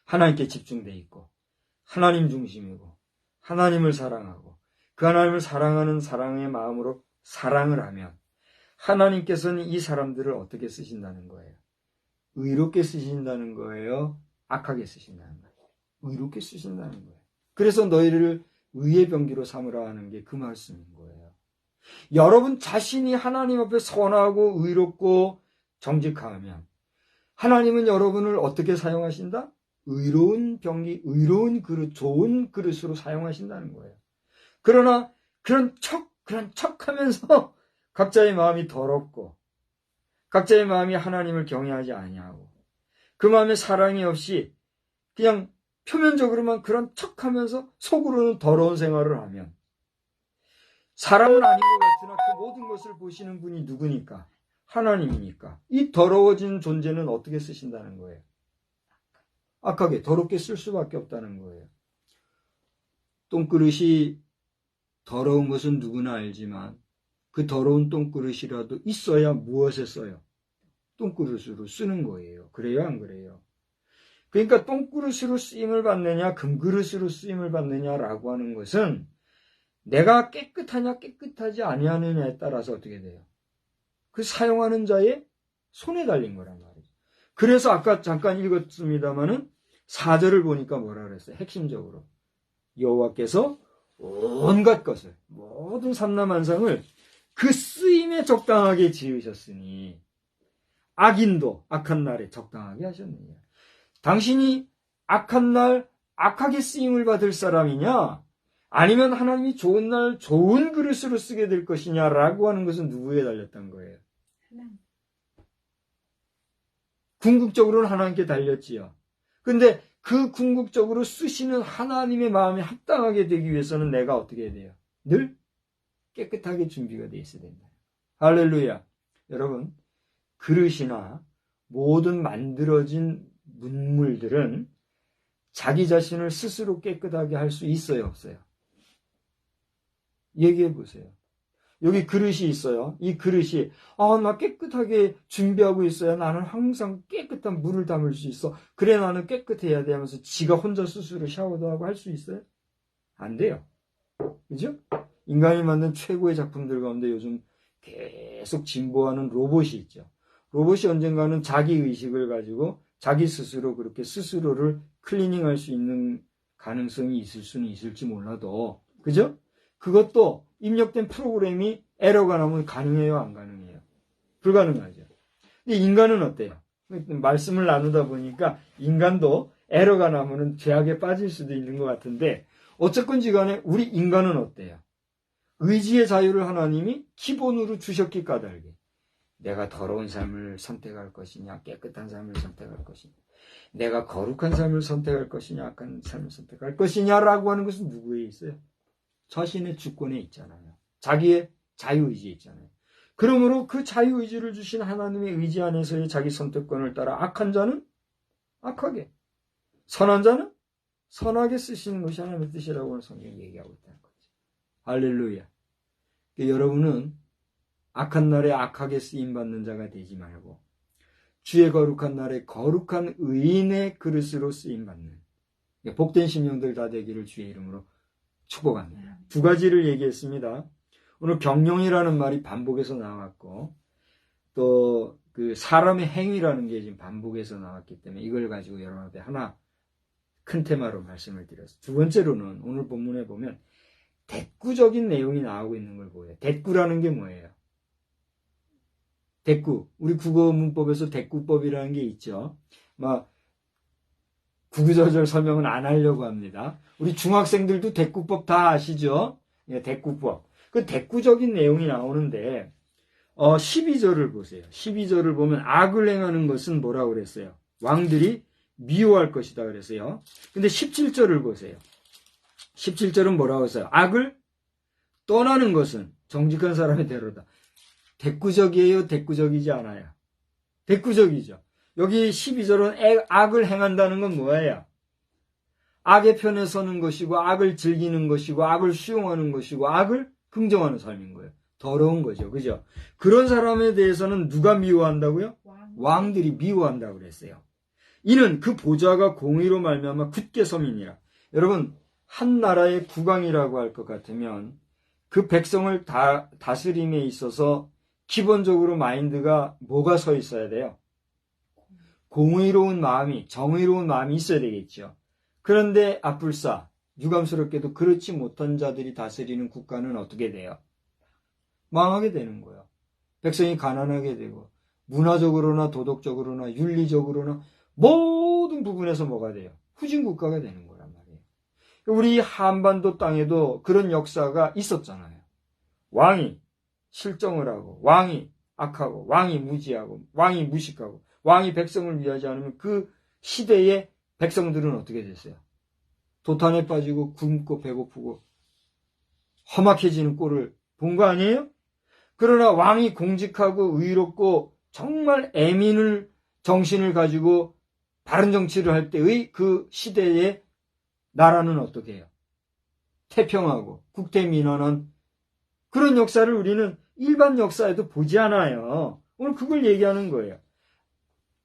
하나님께 집중되어 있고 하나님 중심이고 하나님을 사랑하고 그 하나님을 사랑하는 사랑의 마음으로 사랑을 하면 하나님께서는 이 사람들을 어떻게 쓰신다는 거예요? 의롭게 쓰신다는 거예요? 악하게 쓰신다는 거예요? 의롭게 쓰신다는 거예요. 그래서 너희를 의의 병기로 삼으라 하는 게 그 말씀인 거예요. 여러분 자신이 하나님 앞에 선하고 의롭고 정직하면 하나님은 여러분을 어떻게 사용하신다? 의로운 병기, 의로운 그릇, 좋은 그릇으로 사용하신다는 거예요. 그러나 그런 척 하면서 각자의 마음이 더럽고 각자의 마음이 하나님을 경외하지 아니하고 그 마음에 사랑이 없이 그냥 표면적으로만 그런 척 하면서 속으로는 더러운 생활을 하면 사람은 아닌 것 같으나 그 모든 것을 보시는 분이 누구니까? 하나님이니까. 이 더러워진 존재는 어떻게 쓰신다는 거예요? 악하게, 더럽게 쓸 수밖에 없다는 거예요. 똥그릇이 더러운 것은 누구나 알지만 그 더러운 똥그릇이라도 있어야 무엇에 써요? 똥그릇으로 쓰는 거예요. 그래요, 안 그래요? 그러니까 똥그릇으로 쓰임을 받느냐, 금그릇으로 쓰임을 받느냐라고 하는 것은 내가 깨끗하냐, 깨끗하지 아니하느냐에 따라서 어떻게 돼요? 그 사용하는 자의 손에 달린 거란 말이죠. 그래서 아까 잠깐 읽었습니다마는 4절을 보니까 뭐라 그랬어요? 핵심적으로. 여호와께서 온갖 것을, 모든 삼라만상을 그 쓰임에 적당하게 지으셨으니 악인도 악한 날에 적당하게 하셨느냐. 당신이 악한 날 악하게 쓰임을 받을 사람이냐 아니면 하나님이 좋은 날 좋은 그릇으로 쓰게 될 것이냐라고 하는 것은 누구에 달렸던 거예요? 하나님. 궁극적으로는 하나님께 달렸지요. 근데 그 궁극적으로 쓰시는 하나님의 마음에 합당하게 되기 위해서는 내가 어떻게 해야 돼요? 늘 깨끗하게 준비가 되어 있어야 된다. 할렐루야. 여러분, 그릇이나 모든 만들어진 문물들은 자기 자신을 스스로 깨끗하게 할 수 있어요, 없어요? 얘기해 보세요. 여기 그릇이 있어요. 이 그릇이 나 깨끗하게 준비하고 있어야 나는 항상 깨끗한 물을 담을 수 있어. 그래 나는 깨끗해야 돼 하면서 지가 혼자 스스로 샤워도 하고 할 수 있어요? 안 돼요. 그죠? 인간이 만든 최고의 작품들 가운데 요즘 계속 진보하는 로봇이 있죠. 로봇이 언젠가는 자기의식을 가지고 자기 스스로 그렇게 스스로를 클리닝할 수 있는 가능성이 있을 수는 있을지 몰라도, 그죠? 그것도 입력된 프로그램이 에러가 나면 가능해요, 안 가능해요? 불가능하죠. 근데 인간은 어때요? 말씀을 나누다 보니까 인간도 에러가 나면은 죄악에 빠질 수도 있는 것 같은데, 어쨌건지 간에 우리 인간은 어때요? 의지의 자유를 하나님이 기본으로 주셨기 까닭에 내가 더러운 삶을 선택할 것이냐, 깨끗한 삶을 선택할 것이냐, 내가 거룩한 삶을 선택할 것이냐, 악한 삶을 선택할 것이냐라고 하는 것은 누구에 있어요? 자신의 주권에 있잖아요. 자기의 자유의지에 있잖아요. 그러므로 그 자유의지를 주신 하나님의 의지 안에서의 자기 선택권을 따라 악한 자는 악하게, 선한 자는 선하게 쓰시는 것이 하나님의 뜻이라고 하는 성경이 얘기하고 있다는 거죠. 할렐루야. 여러분은 악한 날에 악하게 쓰임받는 자가 되지 말고 주의 거룩한 날에 거룩한 의인의 그릇으로 쓰임받는 복된 심령들 다 되기를 주의 이름으로 축복합니다. 두 가지를 얘기했습니다. 오늘 경영이라는 말이 반복해서 나왔고 또 그 사람의 행위라는 게 지금 반복해서 나왔기 때문에 이걸 가지고 여러분 앞에 하나 큰 테마로 말씀을 드렸어요. 두 번째로는 오늘 본문에 보면 대꾸적인 내용이 나오고 있는 걸 보여요. 대꾸라는 게 뭐예요? 대꾸. 우리 국어 문법에서 대꾸법이라는 게 있죠. 막 구구절절 설명은 안 하려고 합니다. 우리 중학생들도 대꾸법 다 아시죠? 예, 대꾸법. 그 대꾸적인 내용이 나오는데 12절을 보세요. 12절을 보면 악을 행하는 것은 뭐라고 그랬어요? 왕들이 미워할 것이다 그랬어요. 근데 17절을 보세요. 17절은 뭐라고 했어요? 악을 떠나는 것은 정직한 사람의 대로다. 대꾸적이에요? 대꾸적이지 않아요? 대꾸적이죠. 여기 12절은 악을 행한다는 건 뭐예요? 악의 편에 서는 것이고 악을 즐기는 것이고 악을 수용하는 것이고 악을 긍정하는 삶인 거예요. 더러운 거죠. 그죠? 그런 사람에 대해서는 누가 미워한다고요? 왕들이 미워한다고 그랬어요. 이는 그 보좌가 공의로 말미암아 굳게 섬이니라. 여러분, 한 나라의 국왕이라고 할 것 같으면 그 백성을 다스림에 있어서 기본적으로 마인드가 뭐가 서 있어야 돼요? 공의로운 마음이, 정의로운 마음이 있어야 되겠죠. 그런데 앞불사, 유감스럽게도 그렇지 못한 자들이 다스리는 국가는 어떻게 돼요? 망하게 되는 거예요. 백성이 가난하게 되고 문화적으로나 도덕적으로나 윤리적으로나 모든 부분에서 뭐가 돼요? 후진 국가가 되는 거란 말이에요. 우리 한반도 땅에도 그런 역사가 있었잖아요. 왕이 실정을 하고 왕이 악하고 왕이 무지하고 왕이 무식하고 왕이 백성을 위하지 않으면 그 시대의 백성들은 어떻게 됐어요? 도탄에 빠지고 굶고 배고프고 험악해지는 꼴을 본 거 아니에요? 그러나 왕이 공직하고 의롭고 정말 정신을 가지고 바른 정치를 할 때의 그 시대의 나라는 어떻게 해요? 태평하고 국태민안한 그런 역사를 우리는 일반 역사에도 보지 않아요. 오늘 그걸 얘기하는 거예요.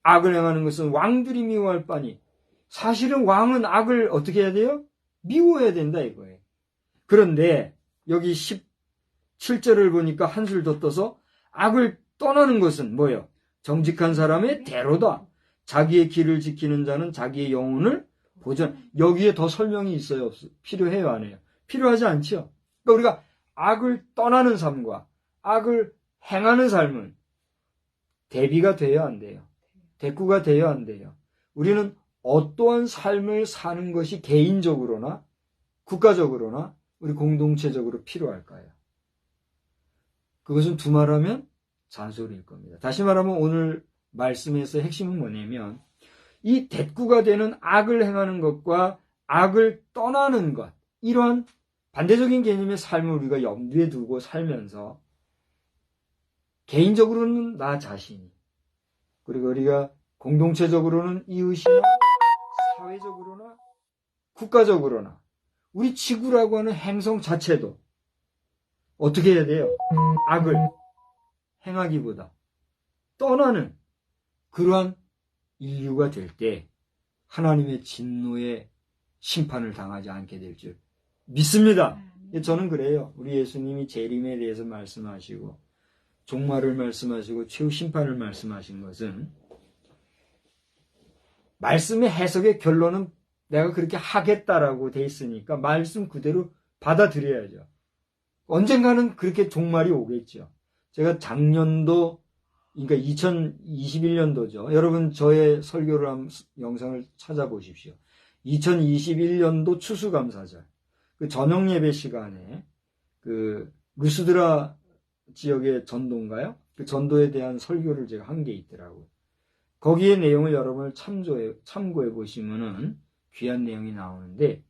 악을 행하는 것은 왕들이 미워할 바니 사실은 왕은 악을 어떻게 해야 돼요? 미워해야 된다 이거예요. 그런데 여기 17절을 보니까 한술 더 떠서 악을 떠나는 것은 뭐예요? 정직한 사람의 대로다. 자기의 길을 지키는 자는 자기의 영혼을 보전. 여기에 더 설명이 있어요? 필요해요? 안 해요? 필요하지 않죠? 그러니까 우리가 악을 떠나는 삶과 악을 행하는 삶은 대비가 돼야 안 돼요. 대꾸가 돼야 안 돼요. 우리는 어떠한 삶을 사는 것이 개인적으로나 국가적으로나 우리 공동체적으로 필요할까요? 그것은 두말하면 잔소리일 겁니다. 다시 말하면 오늘 말씀에서 핵심은 뭐냐면 이 대꾸가 되는 악을 행하는 것과 악을 떠나는 것, 이러한 반대적인 개념의 삶을 우리가 염두에 두고 살면서 개인적으로는 나 자신이, 그리고 우리가 공동체적으로는 이웃이나 사회적으로나 국가적으로나 우리 지구라고 하는 행성 자체도 어떻게 해야 돼요? 악을 행하기보다 떠나는 그러한 인류가 될 때 하나님의 진노의 심판을 당하지 않게 될 줄 믿습니다. 저는 그래요. 우리 예수님이 재림에 대해서 말씀하시고 종말을 말씀하시고 최후 심판을 말씀하신 것은 말씀의 해석의 결론은 내가 그렇게 하겠다라고 돼 있으니까 말씀 그대로 받아들여야죠. 언젠가는 그렇게 종말이 오겠죠. 제가 작년도, 그러니까 2021년도죠. 여러분 저의 설교를 한 영상을 찾아보십시오. 2021년도 추수감사절, 그 저녁 예배 시간에 그 루스드라 지역의 전도인가요? 그 전도에 대한 설교를 제가 한 게 있더라고요. 거기에 내용을 여러분 참고해 보시면은 귀한 내용이 나오는데,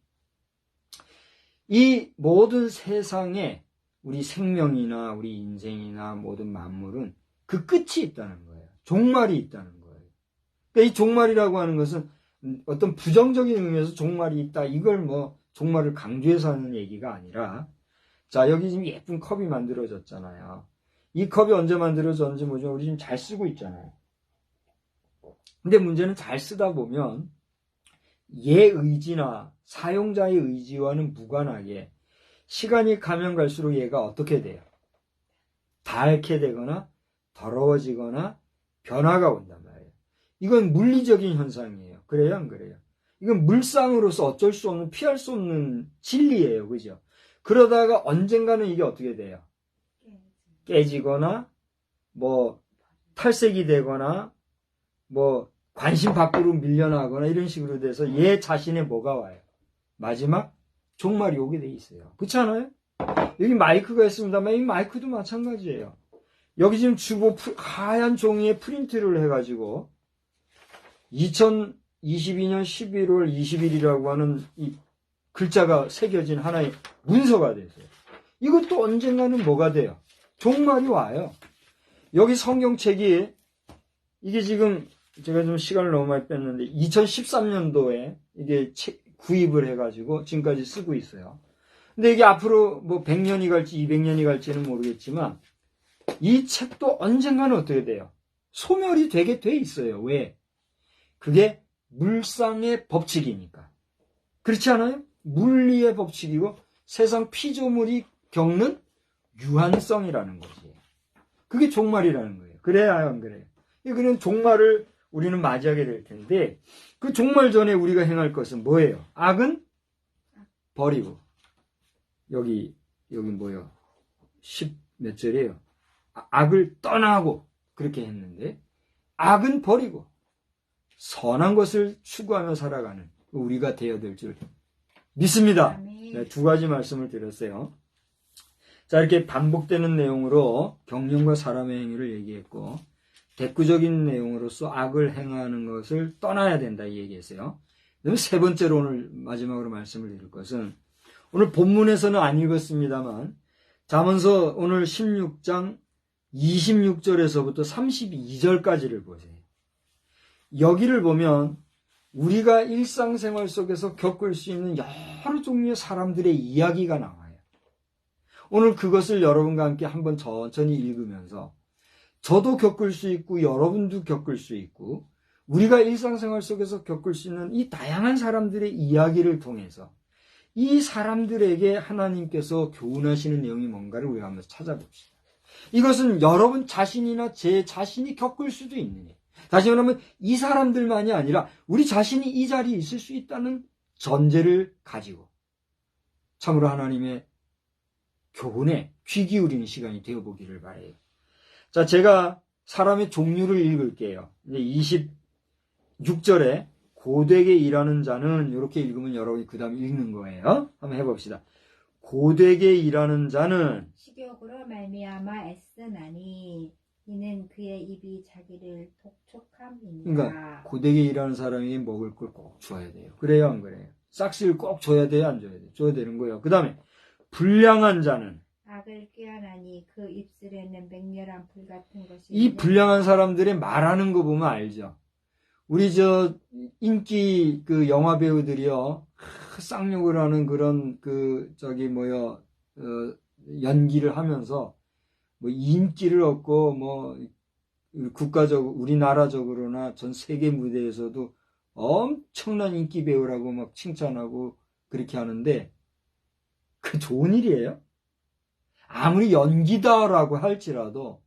이 모든 세상에 우리 생명이나 우리 인생이나 모든 만물은 그 끝이 있다는 거예요. 종말이 있다는 거예요. 그러니까 이 종말이라고 하는 것은 어떤 부정적인 의미에서 종말이 있다. 이걸 뭐 종말을 강조해서 하는 얘기가 아니라, 자, 여기 지금 예쁜 컵이 만들어졌잖아요. 이 컵이 언제 만들어졌는지 뭐죠? 우리 지금 잘 쓰고 있잖아요. 근데 문제는 잘 쓰다 보면 얘 의지나 사용자의 의지와는 무관하게 시간이 가면 갈수록 얘가 어떻게 돼요? 닳게 되거나 더러워지거나 변화가 온단 말이에요. 이건 물리적인 현상이에요. 그래요? 안 그래요? 이건 물상으로서 어쩔 수 없는, 피할 수 없는 진리예요. 그죠? 그러다가 언젠가는 이게 어떻게 돼요? 깨지거나, 뭐, 탈색이 되거나, 뭐, 관심 밖으로 밀려나거나 이런 식으로 돼서 얘 자신에 뭐가 와요? 마지막 종말이 오게 돼 있어요. 그렇지 않아요? 여기 마이크가 있습니다만 이 마이크도 마찬가지예요. 여기 지금 주보 하얀 종이에 프린트를 해가지고 2022년 11월 20일이라고 하는 이 글자가 새겨진 하나의 문서가 됐어요. 이것도 언젠가는 뭐가 돼요? 종말이 와요. 여기 성경책이 이게 지금 제가 좀 시간을 너무 많이 뺐는데 2013년도에 이게 구입을 해가지고 지금까지 쓰고 있어요. 근데 이게 앞으로 뭐 100년이 갈지 200년이 갈지는 모르겠지만 이 책도 언젠가는 어떻게 돼요? 소멸이 되게 돼 있어요. 왜? 그게 물상의 법칙이니까. 그렇지 않아요? 물리의 법칙이고 세상 피조물이 겪는 유한성이라는 거지. 그게 종말이라는 거예요. 그래요, 안 그래요? 그런 종말을 우리는 맞이하게 될 텐데 그 종말 전에 우리가 행할 것은 뭐예요? 악은 버리고 여기 뭐요? 10 몇 절이에요? 악을 떠나고 그렇게 했는데 악은 버리고 선한 것을 추구하며 살아가는 우리가 되어야 될 줄 믿습니다. 네, 두 가지 말씀을 드렸어요. 자, 이렇게 반복되는 내용으로 경륜과 사람의 행위를 얘기했고 대꾸적인 내용으로서 악을 행하는 것을 떠나야 된다 이 얘기했어요. 그다음에 세 번째로 오늘 마지막으로 말씀을 드릴 것은 오늘 본문에서는 안 읽었습니다만 잠언서 오늘 16장 26절에서부터 32절까지를 보세요. 여기를 보면 우리가 일상생활 속에서 겪을 수 있는 여러 종류의 사람들의 이야기가 나와요. 오늘 그것을 여러분과 함께 한번 천천히 읽으면서 저도 겪을 수 있고 여러분도 겪을 수 있고 우리가 일상생활 속에서 겪을 수 있는 이 다양한 사람들의 이야기를 통해서 이 사람들에게 하나님께서 교훈하시는 내용이 뭔가를 우리가 한번 찾아봅시다. 이것은 여러분 자신이나 제 자신이 겪을 수도 있는 일. 다시 말하면 이 사람들만이 아니라 우리 자신이 이 자리에 있을 수 있다는 전제를 가지고 참으로 하나님의 교훈에 귀 기울이는 시간이 되어보기를 바라요. 자, 제가 사람의 종류를 읽을게요. 이제 26절에 고되게 일하는 자는 이렇게 읽으면 여러분이 그 다음에 읽는 거예요. 한번 해봅시다. 고되게 일하는 자는 식욕으로 말미암아 애쓰나니 이는 그의 입이 자기를 독촉함이니라. 그러니까 고되게 일하는 사람이 먹을 걸 꼭 줘야 돼요. 그래요, 안 그래요? 싹쓸이를 꼭 줘야 돼요, 안 줘야 돼요? 줘야 되는 거예요. 그 다음에 불량한 자는 악을 꾀하나니 그 입술에는 맹렬한 불 같은 것이 이 불량한 사람들의 말하는 거 보면 알죠. 우리 인기 영화 배우들이요 쌍욕을 하는 그런 연기를 하면서 뭐 인기를 얻고 뭐 국가적 우리나라적으로나 전 세계 무대에서도 엄청난 인기 배우라고 막 칭찬하고 그렇게 하는데 그 좋은 일이에요? 아무리 연기다라고 할지라도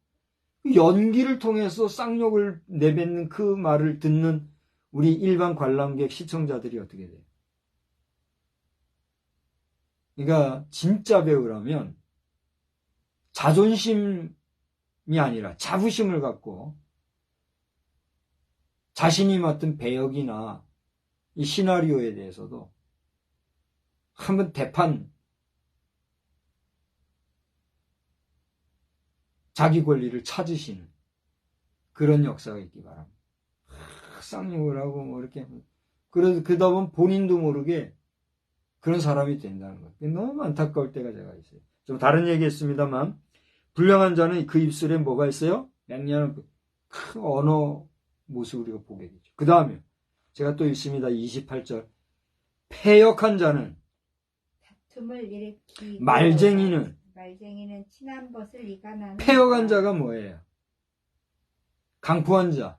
연기를 통해서 쌍욕을 내뱉는 그 말을 듣는 우리 일반 관람객 시청자들이 어떻게 돼요? 그러니까 진짜 배우라면 자존심이 아니라 자부심을 갖고 자신이 맡은 배역이나 이 시나리오에 대해서도 한번 대판 자기 권리를 찾으시는 그런 역사가 있기 바랍니다. 쌍욕을 하고 뭐 이렇게 그러다 보면 본인도 모르게 그런 사람이 된다는 것. 너무 안타까울 때가 제가 있어요. 좀 다른 얘기했습니다만 불량한 자는 그 입술에 뭐가 있어요? 맹렬한 큰 언어 모습을 우리가 보게 되죠. 그 다음에 제가 또 읽습니다. 28절. 패역한 자는, 다툼을 일으키고 말쟁이는, 친한 것을 이간하는 패역한 자가 뭐예요? 강포한 자,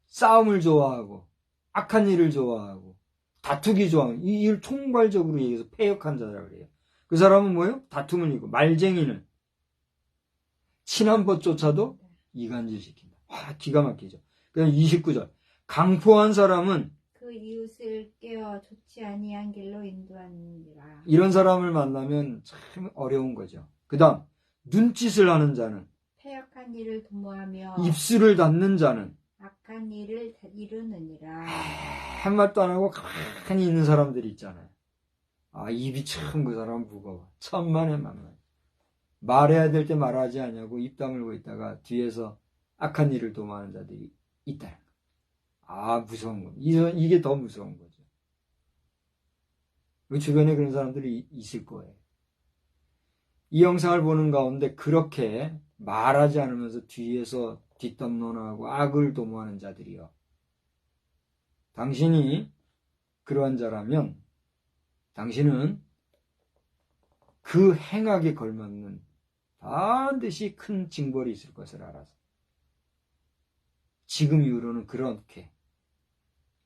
싸움을 좋아하고 악한 일을 좋아하고 다투기 좋아하는, 이 일 총괄적으로 얘기해서 패역한 자라고 그래요. 그 사람은 뭐예요? 다툼을 이고, 말쟁이는 친한 것조차도 이간질시킨다. 와, 기가 막히죠. 그다음 29절. 강포한 사람은 그 이웃을 깨어 좋지 아니한 길로 인도하니라. 이런 사람을 만나면 참 어려운 거죠. 그 다음 눈짓을 하는 자는, 패역한 일을 도모하며 입술을 닫는 자는, 악한 일을 이루느니라. 한말도 안 하고 가만히 있는 사람들이 있잖아요. 아, 입이 참 그 사람 무거워. 천만에 만만. 말해야 될 때 말하지 않냐고 입 다물고 있다가 뒤에서 악한 일을 도모하는 자들이 있다. 아, 무서운 거. 이게 더 무서운 거죠. 우리 주변에 그런 사람들이 있을 거예요. 이 영상을 보는 가운데 그렇게 말하지 않으면서 뒤에서 뒷담론하고 악을 도모하는 자들이요. 당신이 그러한 자라면 당신은 그 행악에 걸맞는 반드시 큰 징벌이 있을 것을 알아서 지금 이후로는 그렇게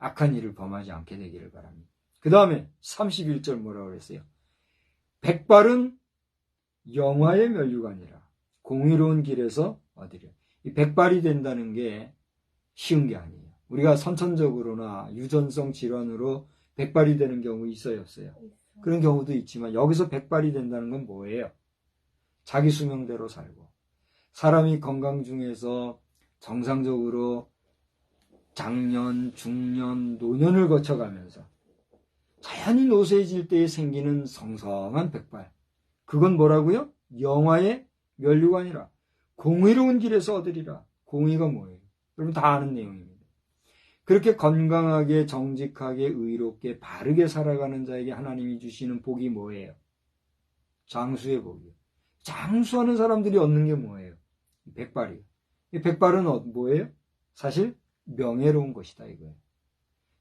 악한 일을 범하지 않게 되기를 바랍니다. 그 다음에 31절 뭐라고 그랬어요? 백발은 영화의 면류관이라 공의로운 길에서 얻으려. 이 백발이 된다는 게 쉬운 게 아니에요. 우리가 선천적으로나 유전성 질환으로 백발이 되는 경우 있어요, 없어요? 그런 경우도 있지만 여기서 백발이 된다는 건 뭐예요? 자기 수명대로 살고 사람이 건강 중에서 정상적으로 장년, 중년, 노년을 거쳐가면서 자연히 노쇠해질 때에 생기는 성성한 백발. 그건 뭐라고요? 영화의 면류관이라. 공의로운 길에서 얻으리라. 공의가 뭐예요? 여러분 다 아는 내용입니다. 그렇게 건강하게, 정직하게, 의롭게, 바르게 살아가는 자에게 하나님이 주시는 복이 뭐예요? 장수의 복이요. 장수하는 사람들이 얻는 게 뭐예요? 백발이요. 이 백발은 뭐예요? 사실 명예로운 것이다 이거예요.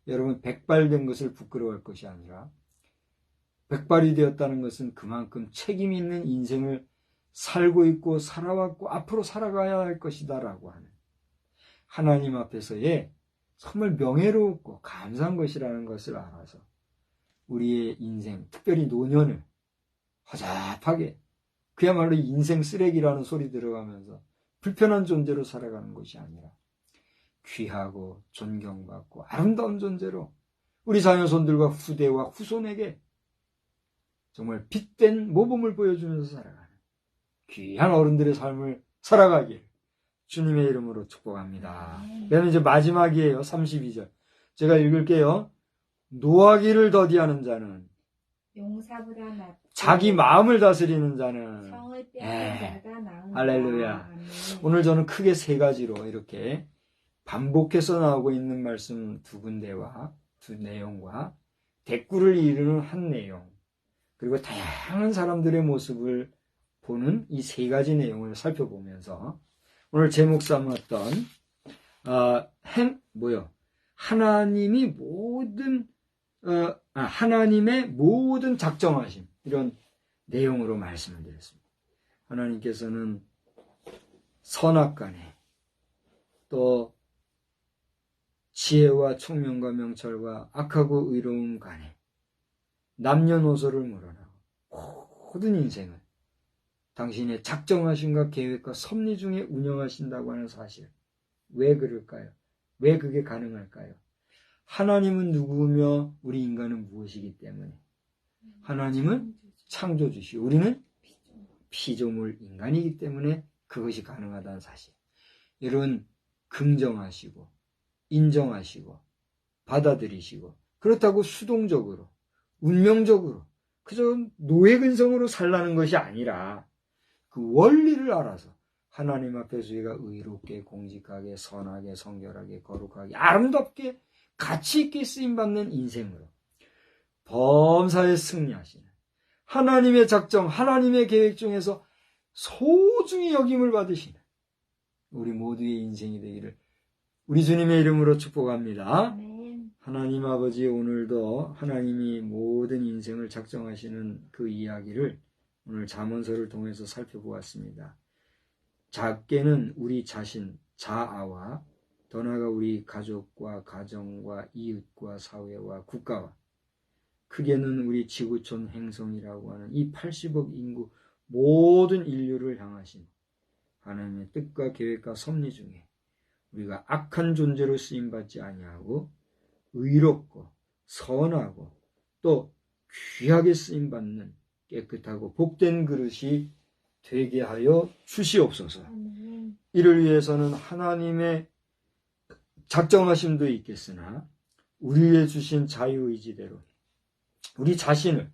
여러분 백발된 것을 부끄러워할 것이 아니라 백발이 되었다는 것은 그만큼 책임 있는 인생을 살고 있고 살아왔고 앞으로 살아가야 할 것이다 라고 하는 하나님 앞에서의 정말 명예롭고 감사한 것이라는 것을 알아서 우리의 인생, 특별히 노년을 허잡하게 그야말로 인생 쓰레기라는 소리 들어가면서 불편한 존재로 살아가는 것이 아니라 귀하고 존경받고 아름다운 존재로 우리 자녀손들과 후대와 후손에게 정말 빛된 모범을 보여주면서 살아가는 귀한 어른들의 삶을 살아가길 주님의 이름으로 축복합니다. 얘는 이제 마지막이에요. 32절. 제가 읽을게요. 노하기를 더디하는 자는 용사보다 낫고 자기 마음을 다스리는 자는 성을 빼앗는 자가 나은다. 할렐루야. 아멘. 오늘 저는 크게 세 가지로 이렇게 반복해서 나오고 있는 말씀 두 군데와 두 내용과 대꾸를 이루는 한 내용 그리고 다양한 사람들의 모습을 보는 이 세 가지 내용을 살펴보면서 오늘 제목 삼았던 하나님의 모든 작정하심 이런 내용으로 말씀을 드렸습니다. 하나님께서는 선악간에 또 지혜와 총명과 명철과 악하고 의로움 간에 남녀노소를 물어나고 모든 인생을 당신의 작정하심과 계획과 섭리 중에 운영하신다고 하는 사실. 왜 그럴까요? 왜 그게 가능할까요? 하나님은 누구며 우리 인간은 무엇이기 때문에 하나님은 창조주시오. 우리는 피조물 인간이기 때문에 그것이 가능하다는 사실. 여러분 긍정하시고 인정하시고 받아들이시고 그렇다고 수동적으로 운명적으로 그저 노예근성으로 살라는 것이 아니라 그 원리를 알아서 하나님 앞에서 우리가 의롭게 공직하게 선하게 성결하게 거룩하게 아름답게 가치 있게 쓰임받는 인생으로 범사에 승리하시는 하나님의 작정 하나님의 계획 중에서 소중히 여김을 받으시는 우리 모두의 인생이 되기를 우리 주님의 이름으로 축복합니다. 아멘. 하나님 아버지, 오늘도 하나님이 모든 인생을 작정하시는 그 이야기를 오늘 잠언서를 통해서 살펴보았습니다. 작게는 우리 자신, 자아와 더 나아가 우리 가족과 가정과 이웃과 사회와 국가와, 크게는 우리 지구촌 행성이라고 하는 이 80억 인구 모든 인류를 향하신 하나님의 뜻과 계획과 섭리 중에 우리가 악한 존재로 쓰임받지 아니하고 의롭고 선하고 또 귀하게 쓰임받는 깨끗하고 복된 그릇이 되게 하여 주시옵소서. 이를 위해서는 하나님의 작정하심도 있겠으나 우리에게 주신 자유의지대로 우리 자신을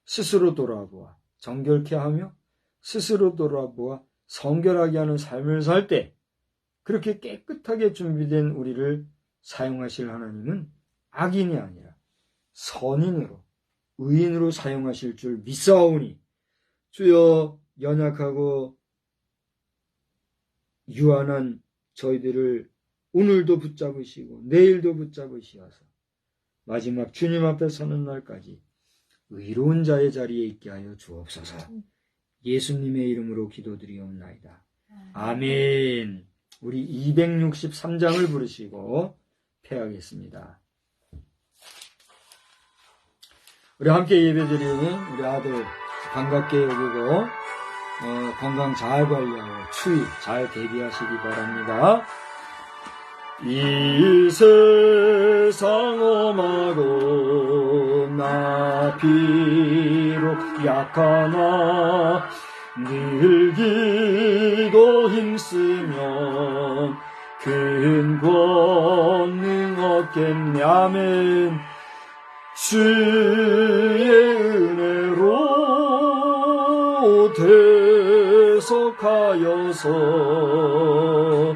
스스로 돌아보아 정결케 하며 스스로 돌아보아 성결하게 하는 삶을 살 때 그렇게 깨끗하게 준비된 우리를 사용하실 하나님은 악인이 아니라 선인으로 의인으로 사용하실 줄 믿사오니 주여, 연약하고 유한한 저희들을 오늘도 붙잡으시고 내일도 붙잡으시어서 마지막 주님 앞에 서는 날까지 의로운 자의 자리에 있게 하여 주옵소서. 예수님의 이름으로 기도드리옵나이다. 아멘. 우리 263장을 부르시고 패하겠습니다. 우리 함께 예배드리는 우리 아들 반갑게 여기고 건강 잘 관리하고 추위 잘 대비하시기 바랍니다. 이 세상 험하고 나 비록 약하나 늘 기도 힘쓰면 큰 권능 얻겠네. 아멘. 주의 은혜로 대속하여서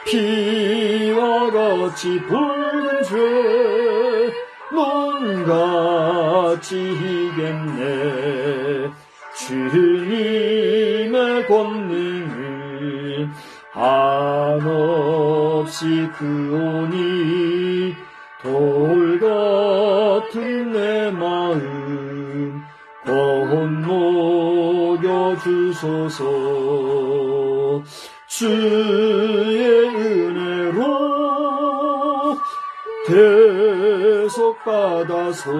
피와 같이 붉은 죄 눈같이 희겠네. 주님의 권능을 한없이 크오니 돌 같은 내 마음 건너겨 주소서. 주의 은혜로 대속받아서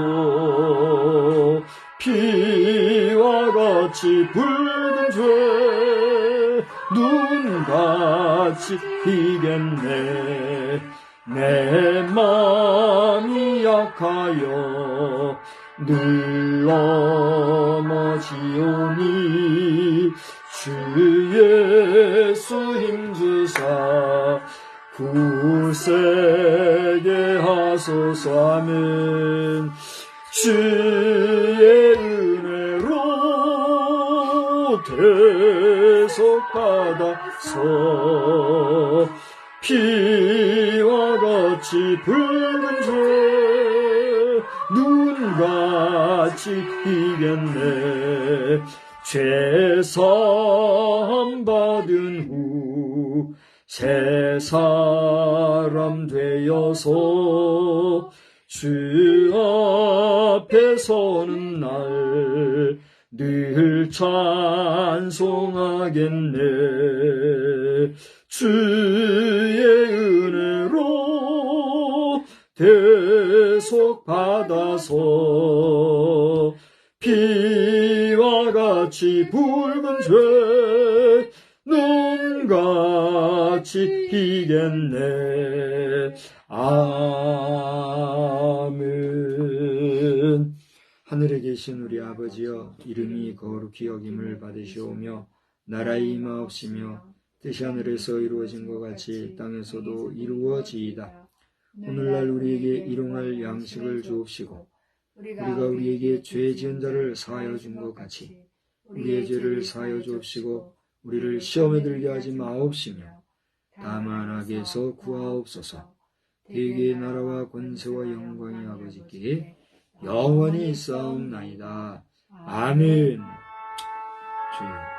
피와 같이 붉은 죄 눈같이 희겠네. 내 맘이 약하여 늘 넘어지오니 주 예수 힘주사 굳세게 하소서. 아멘. 주의 은혜로 대속받아서 피와 같이 붉은 죄 눈같이 희겠네. 죄사함 받은 후 새 사람 되어서 주 앞에 서는 날 늘 찬송하겠네. 주의 은혜로 대속받아서 피와 같이 붉은 죄 눈같이 희겠네. 아멘. 하늘에 계신 우리 아버지여, 이름이 거룩히 여김을 받으시오며 나라의 임하옵시며 뜻이 하늘에서 이루어진 것 같이 땅에서도 이루어지이다. 오늘날 우리에게 일용할 양식을 주옵시고 우리가 우리에게 죄 지은 자를 사하여 준 것 같이 우리의 죄를 사하여 주옵시고 우리를 시험에 들게 하지 마옵시며 다만 악에서 구하옵소서. 대개의 나라와 권세와 영광이 아버지께 영원히 있사옵나이다. 아멘. 주여.